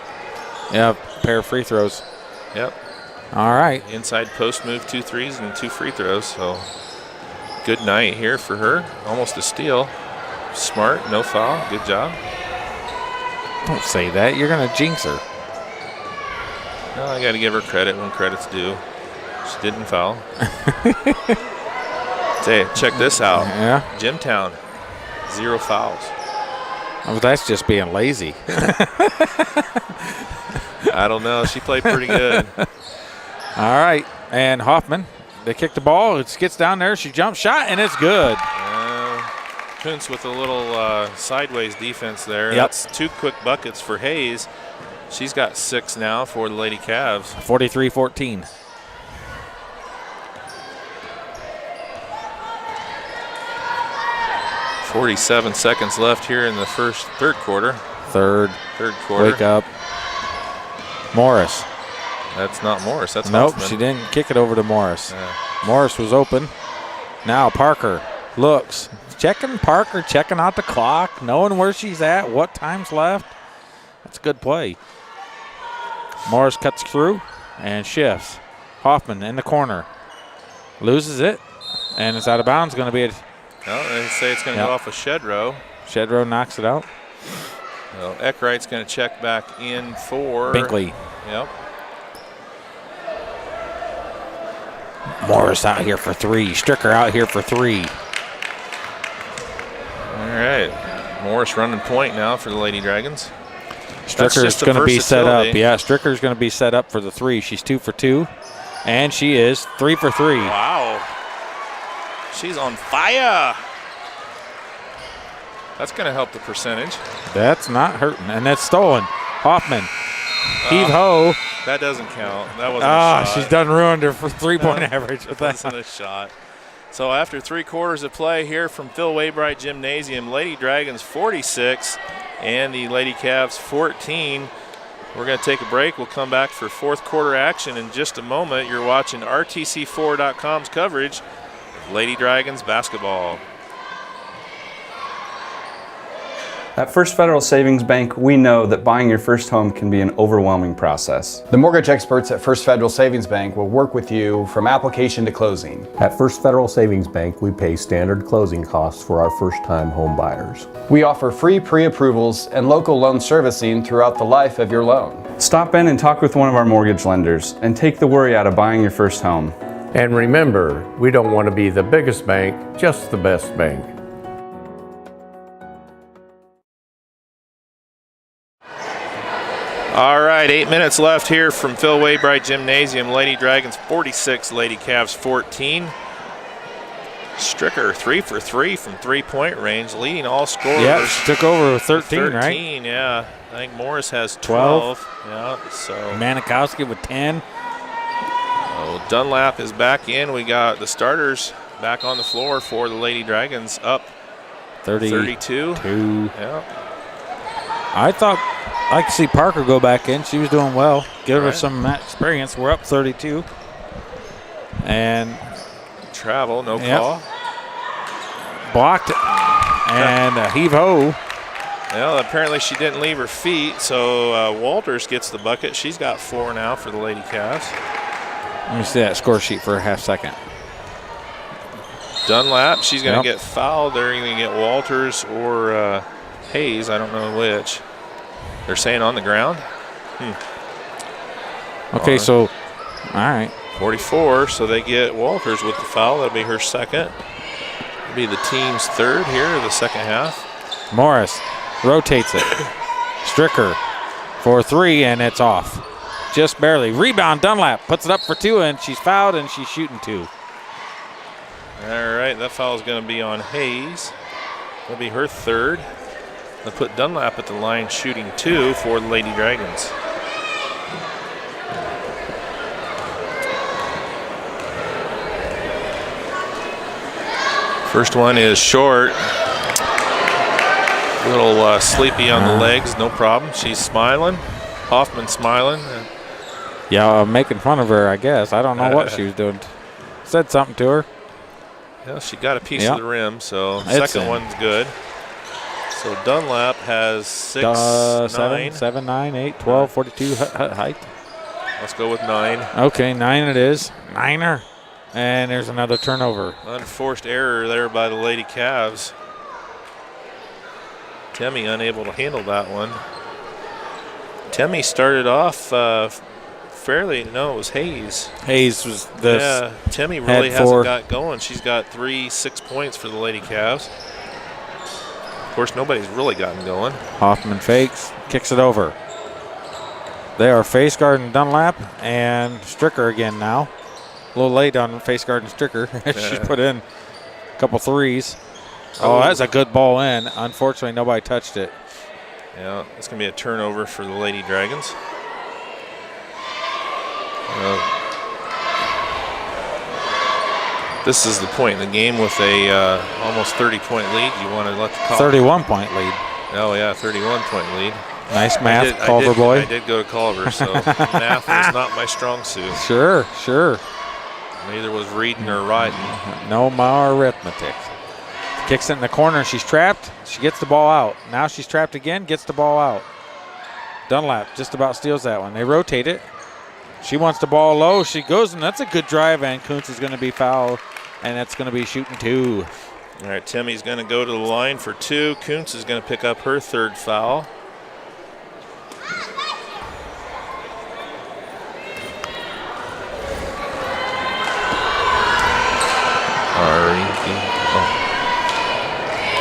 Yeah, pair of free throws. Yep. All right. Inside post move, 2 threes and 2 free throws. So good night here for her. Almost a steal. Smart, no foul. Good job. Don't say that. You're going to jinx her. No, I got to give her credit when credit's due. She didn't foul. Say, check this out. Yeah. Jimtown, 0 fouls. Oh, that's just being lazy. I don't know. She played pretty good. All right. And Hoffman, they kick the ball. It gets down there. She jumps, shot, and it's good. Kuntz with a little sideways defense there. Yep. That's 2 quick buckets for Hayes. She's got 6 now for the Lady Cavs. 43-14. .47 seconds left here in the third quarter. Third quarter. Wake up. Morris. That's not Morris. That's nope. Hoffman. She didn't kick it over to Morris. Yeah. Morris was open. Now Parker looks. Parker checking out the clock, knowing where she's at, what time's left. That's a good play. Morris cuts through and shifts. Hoffman in the corner. Loses it, and it's out of bounds. Going to be a... No, they say it's going to go off of Shedrow. Shedrow knocks it out. So Eckright's going to check back in for... Binkley. Yep. Morris out here for 3. Stricker out here for 3. All right. Morris running point now for the Lady Dragons. Stricker's going to be set up. Yeah, Stricker's going to be set up for the 3. She's 2 for 2. And she is 3 for 3. Wow. She's on fire. That's going to help the percentage. That's not hurting. And that's stolen. Hoffman. Heave-ho. That doesn't count. That wasn't a shot. She's done ruined her for 3-point average. That wasn't a shot. So after 3 quarters of play here from Phil Waybright Gymnasium, Lady Dragons 46 and the Lady Cavs 14. We're going to take a break. We'll come back for fourth quarter action in just a moment. You're watching RTC4.com's coverage of Lady Dragons basketball. At First Federal Savings Bank, we know that buying your first home can be an overwhelming process. The mortgage experts at First Federal Savings Bank will work with you from application to closing. At First Federal Savings Bank, we pay standard closing costs for our first-time home buyers. We offer free pre-approvals and local loan servicing throughout the life of your loan. Stop in and talk with one of our mortgage lenders and take the worry out of buying your first home. And remember, we don't want to be the biggest bank, just the best bank. All right, 8 minutes left here from Phil Waybright Gymnasium. Lady Dragons 46, Lady Cavs 14. Stricker 3 for 3 from 3-point range, leading all scorers. Yeah, took over with 13, right? 13, yeah. I think Morris has 12. Yeah, so Manikowski with 10. Oh, Dunlap is back in. We got the starters back on the floor for the Lady Dragons, up 32. Yeah. I thought I could see Parker go back in. She was doing well. Give her some experience. We're up 32. And travel, no call. Blocked it. And heave-ho. Well, apparently she didn't leave her feet, so Walters gets the bucket. She's got 4 now for the Lady Cavs. Let me see that score sheet for a half second. Dunlap, she's going to get fouled. They're going to get Walters or Hayes. I don't know which. They're saying on the ground. Okay, so, all right. 44, so they get Walters with the foul. That'll be her second. It'll be the team's third here, the second half. Morris rotates it. Stricker for 3, and it's off. Just barely. Rebound, Dunlap puts it up for 2, and she's fouled, and she's shooting 2. All right, that foul is going to be on Hayes. That'll be her third. They'll put Dunlap at the line shooting 2 for the Lady Dragons. First one is short. A little sleepy on the legs, no problem. She's smiling. Hoffman smiling. Yeah, making fun of her, I guess. I don't know what she was doing. Said something to her. Yeah, she got a piece of the rim, so second one's good. So Dunlap has 6, 7, 9, 8, 12, 42 height. Let's go with 9. Okay, 9 it is. Niner. And there's another turnover. Unforced error there by the Lady Cavs. Temmie unable to handle that one. Temmie started off it was Hayes. Hayes was this. Yeah, Temmie really hasn't got going. She's got 6 points for the Lady Cavs. Of course, nobody's really gotten going. Hoffman fakes, kicks it over. They are face guarding Dunlap and Stricker again now. A little late on face guarding Stricker. She put in a couple threes. Oh, that's a good ball in. Unfortunately, nobody touched it. Yeah, it's going to be a turnover for the Lady Dragons. This is the point in the game with a almost 30-point lead. You want to let the call. 31-point lead. Oh, yeah, 31-point lead. Nice math, Culver boy. I did go to Culver, so math was not my strong suit. Sure. Neither was reading or writing. No more arithmetic. Kicks it in the corner. She's trapped. She gets the ball out. Now she's trapped again, gets the ball out. Dunlap just about steals that one. They rotate it. She wants the ball low. She goes, and that's a good drive, and Kuntz is going to be fouled, and that's going to be shooting 2. All right, Temmie's going to go to the line for 2. Kuntz is going to pick up her 3rd foul.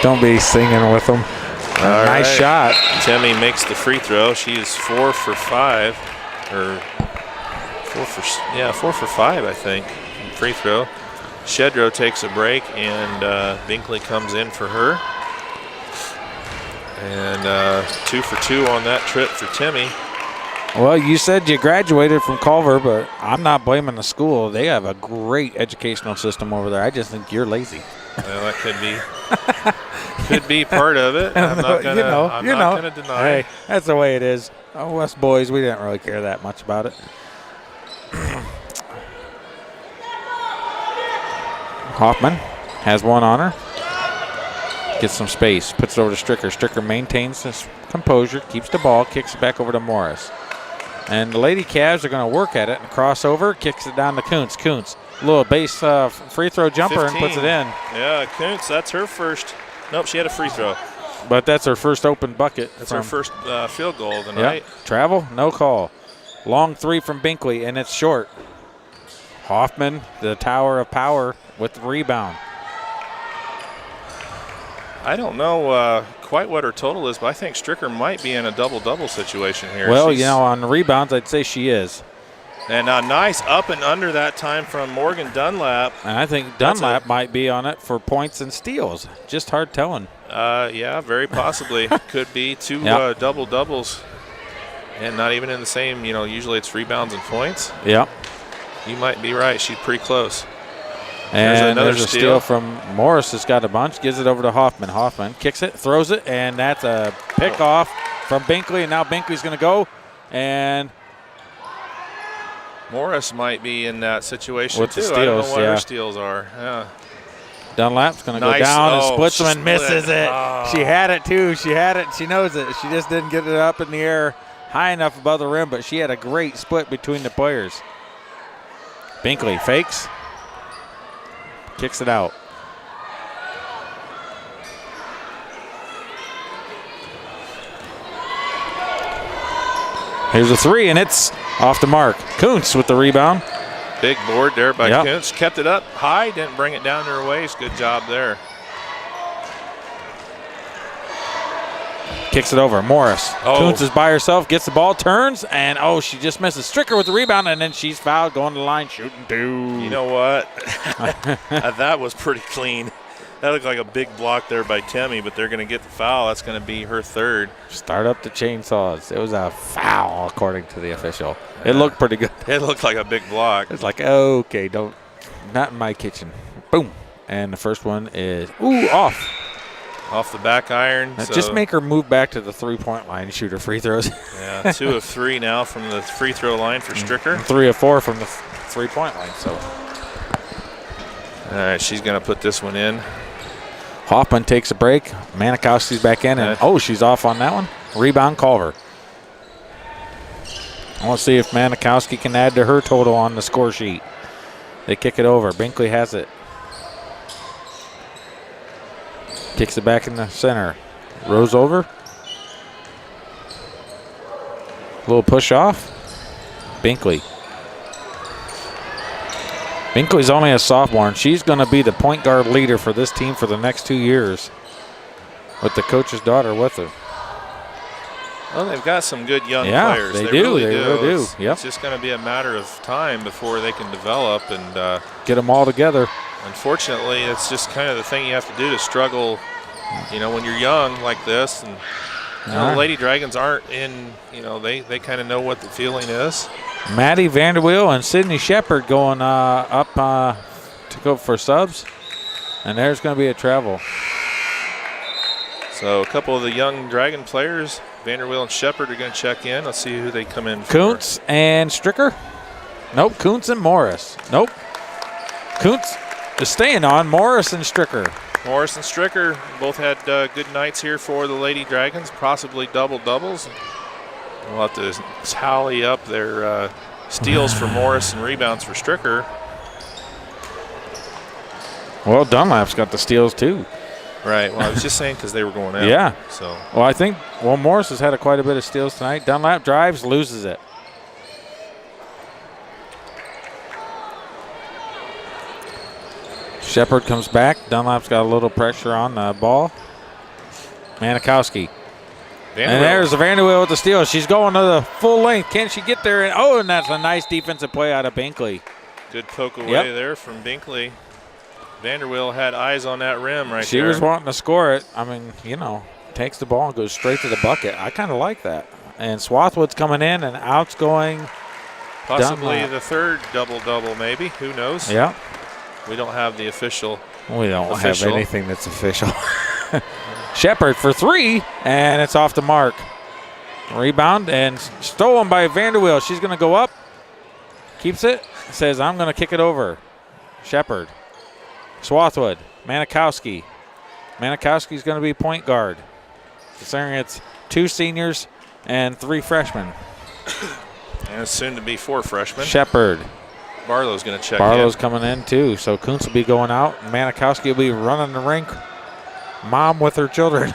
Don't be singing with them. Nice shot. Temmie makes the free throw. She's 4 for 5, or 4 for 5, I think. Free throw. Shedrow takes a break, and Binkley comes in for her. And 2 for 2 on that trip for Temmie. Well, you said you graduated from Culver, but I'm not blaming the school. They have a great educational system over there. I just think you're lazy. Well, that could be part of it. I'm not gonna deny. Hey, that's the way it is. Us boys, we didn't really care that much about it. Hoffman has one on her. Gets some space. Puts it over to Stricker. Stricker maintains his composure. Keeps the ball. Kicks it back over to Morris. And the Lady Cavs are going to work at it and cross over. Kicks it down to Kuntz. Kuntz, a little base free throw jumper 15. And puts it in. Yeah, Kuntz, that's her first. Nope, she had a free throw. But that's her first open bucket. That's her first field goal of the night. Travel, no call. Long 3 from Binkley, and it's short. Hoffman, the tower of power, with the rebound. I don't know quite what her total is, but I think Stricker might be in a double-double situation here. Well, on the rebounds, I'd say she is. And nice up and under that time from Morgan Dunlap. And I think Dunlap might be on it for points and steals. Just hard telling. Yeah, very possibly. Could be 2 double-doubles. And not even in the same, usually it's rebounds and points. Yep. You might be right. She's pretty close. And there's a steal from Morris has got a bunch. Gives it over to Hoffman. Hoffman kicks it, throws it, and that's a pick-off from Binkley. And now Binkley's going to go. And Morris might be in that situation with too. The steals, I don't know what her steals are. Yeah. Dunlap's going to go down and splits them and misses it. Oh. She had it too. She had it. She knows it. She just didn't get it up in the air high enough above the rim, but she had a great split between the players. Binkley fakes. Kicks it out. Here's a 3, and it's off the mark. Kuntz with the rebound. Big board there by Kuntz. Kept it up high, didn't bring it down to her waist. Good job there. Kicks it over. Morris. Kuntz is by herself, gets the ball, turns, and she just misses. Stricker with the rebound, and then she's fouled, going to the line, shooting 2. You know what? That was pretty clean. That looked like a big block there by Temmie, but they're going to get the foul. That's going to be her 3rd. Start up the chainsaws. It was a foul, according to the official. It looked pretty good. It looked like a big block. It's like, okay, not in my kitchen. Boom. And the first one is, off. Off the back iron. Just make her move back to the 3-point line and shoot her free throws. Yeah, 2 of 3 now from the free throw line for Stricker. 3 of 4 from the 3-point line. So, all right, she's going to put this one in. Hoffman takes a break. Manikowski's back in, and she's off on that one. Rebound, Culver. I want to see if Manikowski can add to her total on the score sheet. They kick it over. Binkley has it. Kicks it back in the center. Rose over. A little push off. Binkley. Binkley's only a sophomore, and she's going to be the point guard leader for this team for the next 2 years with the coach's daughter with her. Well, they've got some good young players. They really do. It's just going to be a matter of time before they can develop and get them all together. Unfortunately, it's just kind of the thing you have to do to struggle, when you're young like this. And the Lady Dragons aren't in, they kind of know what the feeling is. Maddie Vanderweel and Sydney Shepard going up to go for subs. And there's going to be a travel. So a couple of the young Dragon players, Vanderweel and Shepard, are going to check in. Let's see who they come in for. Kuntz and Stricker. Nope, Kuntz and Morris. Nope. Kuntz is staying on. Morris and Stricker. Morris and Stricker both had good nights here for the Lady Dragons, possibly double-doubles. We'll have to tally up their steals for Morris and rebounds for Stricker. Well, Dunlap's got the steals too. Right. Well, I was just saying because they were going out. Yeah. So. Well, I think Morris has had quite a bit of steals tonight. Dunlap drives, loses it. Shepard comes back. Dunlap's got a little pressure on the ball. Manikowski. And there's the Vanderweel with the steal. She's going to the full length. Can she get there? And that's a nice defensive play out of Binkley. Good poke away there from Binkley. Vanderweel had eyes on that rim right there. She was wanting to score it. I mean, takes the ball and goes straight to the bucket. I kind of like that. And Swathwood's coming in and out's going. Possibly the third double-double maybe. Who knows? Yeah. We don't have the official. We don't have anything that's official. Shepard for three, and it's off the mark. Rebound and stolen by Vanderweel. She's going to go up. Keeps it. Says, I'm going to kick it over. Shepard. Swathwood. Manikowski. Manikowski's going to be point guard. Considering it's 2 seniors and 3 freshmen. And it's soon to be 4 freshmen. Shepard. Barlow's going to check Barlow's coming in too. So Kuntz will be going out. Manikowski will be running the rink. Mom with her children.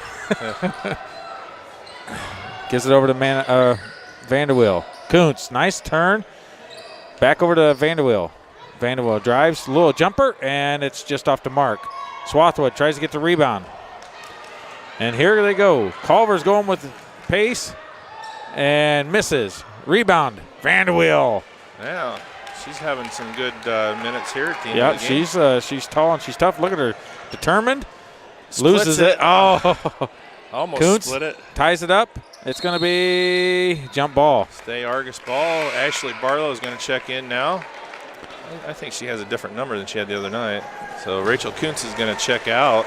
Gives it over to Vanderweel. Kuntz, nice turn. Back over to Vanderweel. Vanderweel drives, little jumper, and it's just off the mark. Swathwood tries to get the rebound. And here they go. Culver's going with pace and misses. Rebound, Vanderweel. Yeah, she's having some good minutes here at the end of the game. She's tall and she's tough. Look at her, determined. Splits loses it. Oh, almost Kuntz split it. Ties it up. It's going to be jump ball. Stay Argos ball. Ashley Barlow is going to check in now. I think she has a different number than she had the other night. So Rachel Kuntz is going to check out.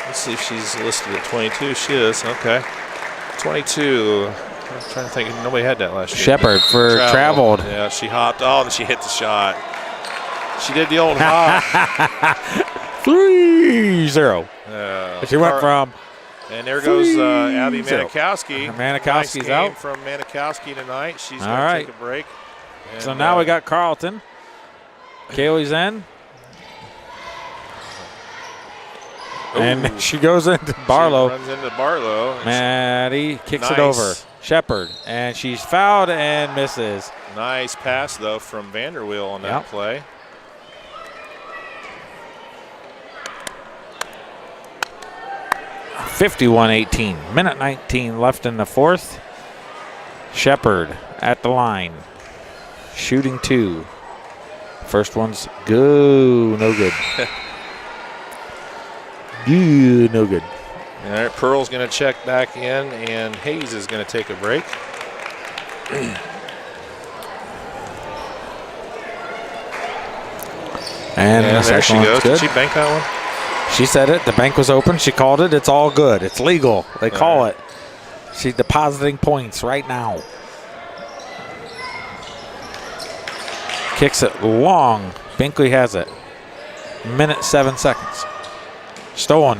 Let's see if she's listed at 22. She is. Okay. 22. I'm trying to think. Nobody had that last year. Shepard for traveled. Yeah, she hopped. Oh, and she hit the shot. She did the old hop. 3-0. She went from. And there goes Abby Manikowski. Manikowski's nice out. From Manikowski tonight. She's going to take a break. And, so now we got Carlton. Kaylee's in. And she goes into Barlow. She runs into Barlow. Maddie kicks it over. Shepard. And she's fouled and misses. Nice pass, though, from Vanderweel on that play. (51-18). Minute 19 left in the fourth. Shepard at the line. Shooting 2. First one's go. No good. No good. All right, Pearl's going to check back in, and Hayes is going to take a break. And there she goes. Did she bank that one? She said it. The bank was open. She called it. It's all good. It's legal. They call it. She's depositing points right now. Kicks it long. Binkley has it. Minute 7 seconds. Stolen.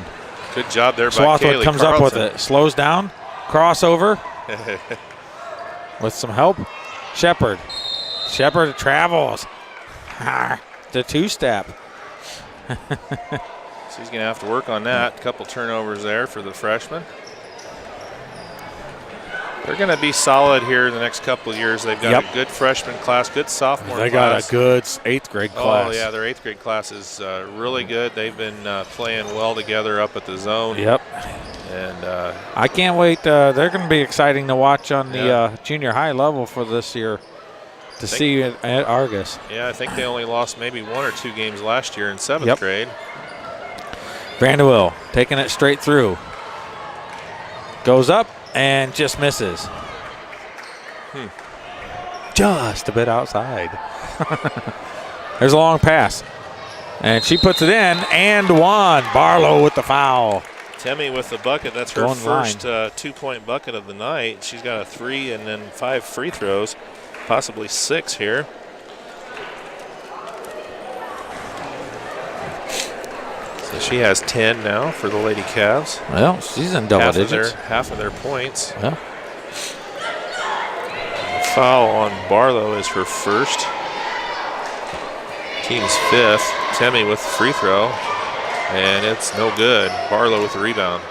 Good job there by Swathwood Kaylee comes Carlton. up with it. Slows down. Crossover. With some help. Shepard travels. The two-step. She's going to have to work on that. A couple turnovers there for the freshman. They're going to be solid here in the next couple of years. They've got a good freshman class, good sophomore class. They got a good 8th grade class. Oh, yeah, their 8th grade class is really good. They've been playing well together up at the zone. Yep. And I can't wait. They're going to be exciting to watch on the junior high level for this year to see at Argos. Yeah, I think they only lost maybe 1 or 2 games last year in 7th grade. Vanderwill taking it straight through. Goes up and just misses. Just a bit outside. There's a long pass. And she puts it in and one. Barlow with the foul. Temi with the bucket. That's her Going first 2-point bucket of the night. She's got a 3 and then 5 free throws, possibly 6 here. So she has 10 now for the Lady Cavs. Well, she's in double digits. Half of their points. Yeah. The foul on Barlow is her first. Team's 5th. Temi with the free throw. And it's no good. Barlow with the rebound.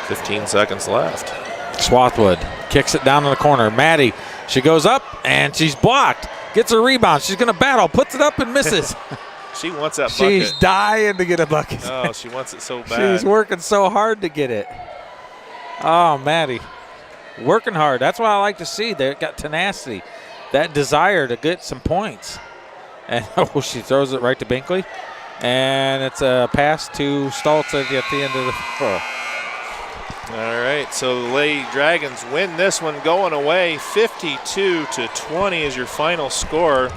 15 seconds left. Swathwood kicks it down in the corner. Maddie, she goes up and she's blocked. Gets a rebound. She's going to battle. Puts it up and misses. She wants that bucket. She's dying to get a bucket. Oh, she wants it so bad. She's working so hard to get it. Oh, Maddie. Working hard. That's what I like to see. They've got tenacity. That desire to get some points. And she throws it right to Binkley. And it's a pass to Stoltz at the end of the floor. All right, so the Lady Dragons win this one going away. 52-20 is your final score.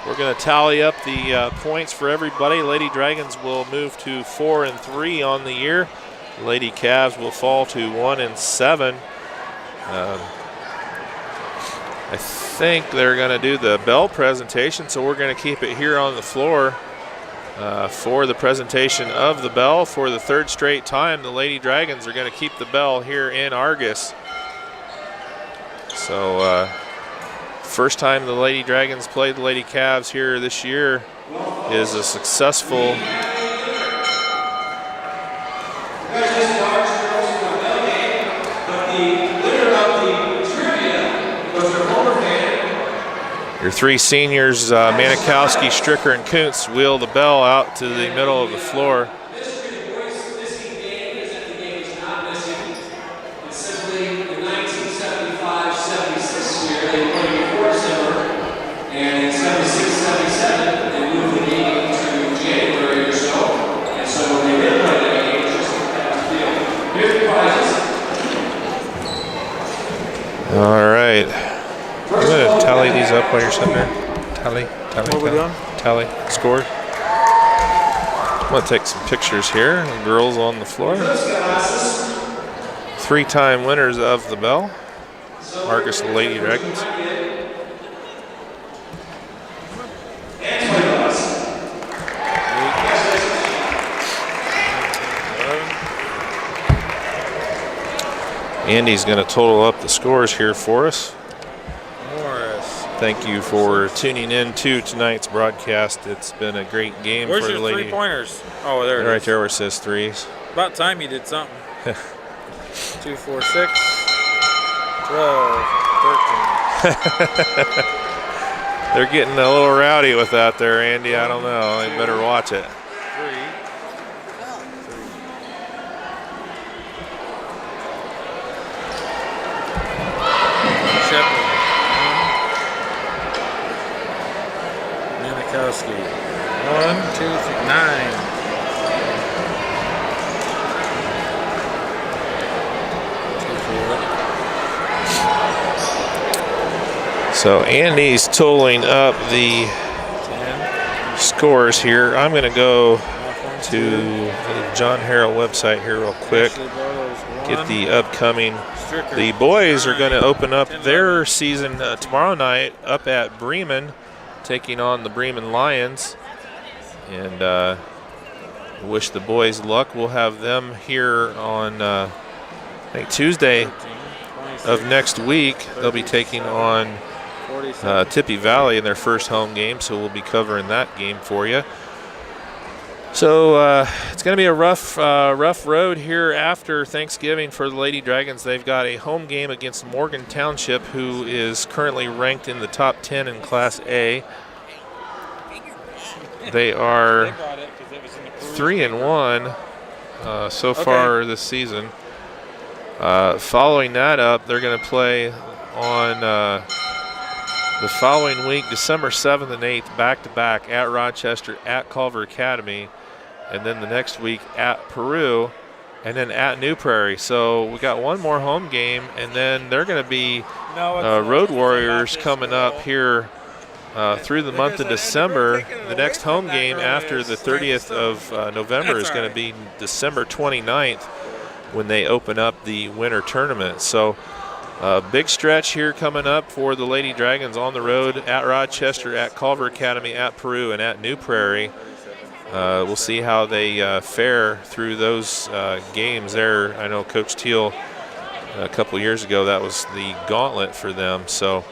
We're going to tally up the points for everybody. Lady Dragons will move to 4-3 on the year. Lady Cavs will fall to 1-7. I think they're going to do the bell presentation, so we're going to keep it here on the floor for the presentation of the bell. For the 3rd straight time, the Lady Dragons are going to keep the bell here in Argos. So first time the Lady Dragons played the Lady Cavs here this year is a successful Your 3 seniors, Manikowski, Stricker, and Kuntz, wheel the bell out to the middle of the floor. All right. I'm going to tally these up while you're sitting there. Tally. Tally. Score. I'm going to take some pictures here. The girls on the floor. 3-time winners of the bell. Argos Lady Dragons. Andy's going to total up the scores here for us. Thank you for tuning in to tonight's broadcast. It's been a great game for the Lady. Where's your 3-pointers? Oh, there it is. Right there where it says 3s. About time you did something. 2, 4, 6, 12, 13. They're getting a little rowdy with that there, Andy. I don't know. They better watch it. 3. Shepard. Manikowski. 1, 2, 3, 9. So Andy's totaling up the scores here. I'm going to go to the John Harrell website here real quick. Get the upcoming. The boys are going to open up their season tomorrow night up at Bremen, taking on the Bremen Lions. And wish the boys luck. We'll have them here on I think Tuesday of next week. They'll be taking on Tippy Valley in their first home game, so we'll be covering that game for you. So it's going to be a rough road here after Thanksgiving for the Lady Dragons. They've got a home game against Morgan Township, who is currently ranked in the top 10 in Class A. They are 3-1 so far this season. Following that up, they're going to play on the following week, December 7th and 8th, back-to-back at Rochester, at Culver Academy, and then the next week at Peru, and then at New Prairie. So we got one more home game, and then they're going to be Road Warriors coming up here through the month of December. The next home game after the 30th of November is going to be December 29th when they open up the winter tournament. So big stretch here coming up for the Lady Dragons on the road at Rochester, at Culver Academy, at Peru, and at New Prairie. We'll see how they fare through those games there. I know Coach Teal, a couple years ago, that was the gauntlet for them. So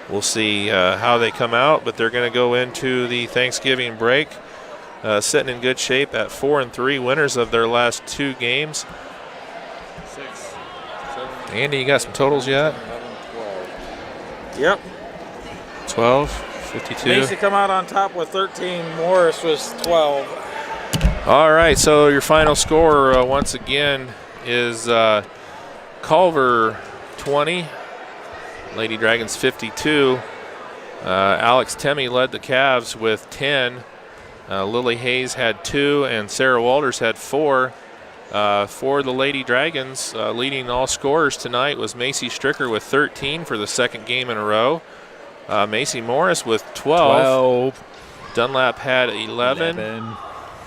we'll see how they come out, but they're going to go into the Thanksgiving break sitting in good shape at 4-3, winners of their last 2 games. Andy, you got some totals yet? 11, 12. Yep. 12, 52. Macy come out on top with 13. Morris was 12. All right, so your final score once again is Culver 20, Lady Dragons 52. Alex Temme led the Cavs with 10. Lily Hayes had 2, and Sarah Walters had 4. For the Lady Dragons, leading all scorers tonight was Macy Stricker with 13 for the second game in a row. Macy Morris with 12. Dunlap had 11.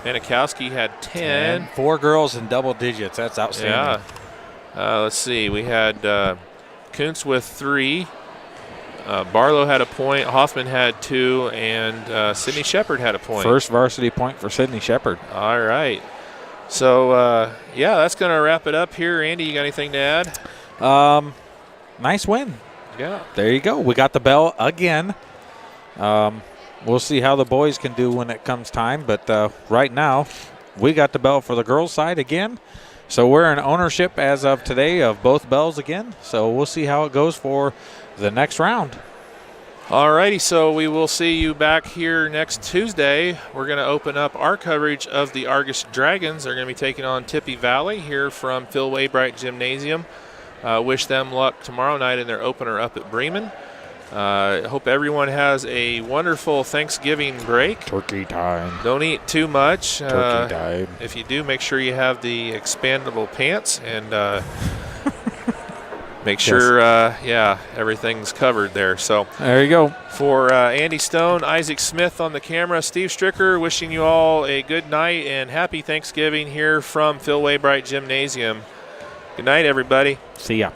Manikowski had 10. 4 girls in double digits. That's outstanding. Yeah. Let's see. We had Kuntz with 3. Barlow had a point. Hoffman had 2. And Sydney Shepard had a point. First varsity point for Sydney Shepard. All right. So, yeah, that's going to wrap it up here. Andy, you got anything to add? Nice win. Yeah. There you go. We got the bell again. We'll see how the boys can do when it comes time. But right now, we got the bell for the girls' side again. So we're in ownership as of today of both bells again. So we'll see how it goes for the next round. All righty, so we will see you back here next Tuesday. We're going to open up our coverage of the Argos Dragons. They're going to be taking on Tippy Valley here from Phil Waybright Gymnasium. Wish them luck tomorrow night in their opener up at Bremen. Hope everyone has a wonderful Thanksgiving break. Turkey time. Don't eat too much. Turkey time. If you do, make sure you have the expandable pants and make sure, everything's covered there. So there you go. For Andy Stone, Isaac Smith on the camera, Steve Stricker, wishing you all a good night and happy Thanksgiving here from Phil Waybright Gymnasium. Good night, everybody. See ya.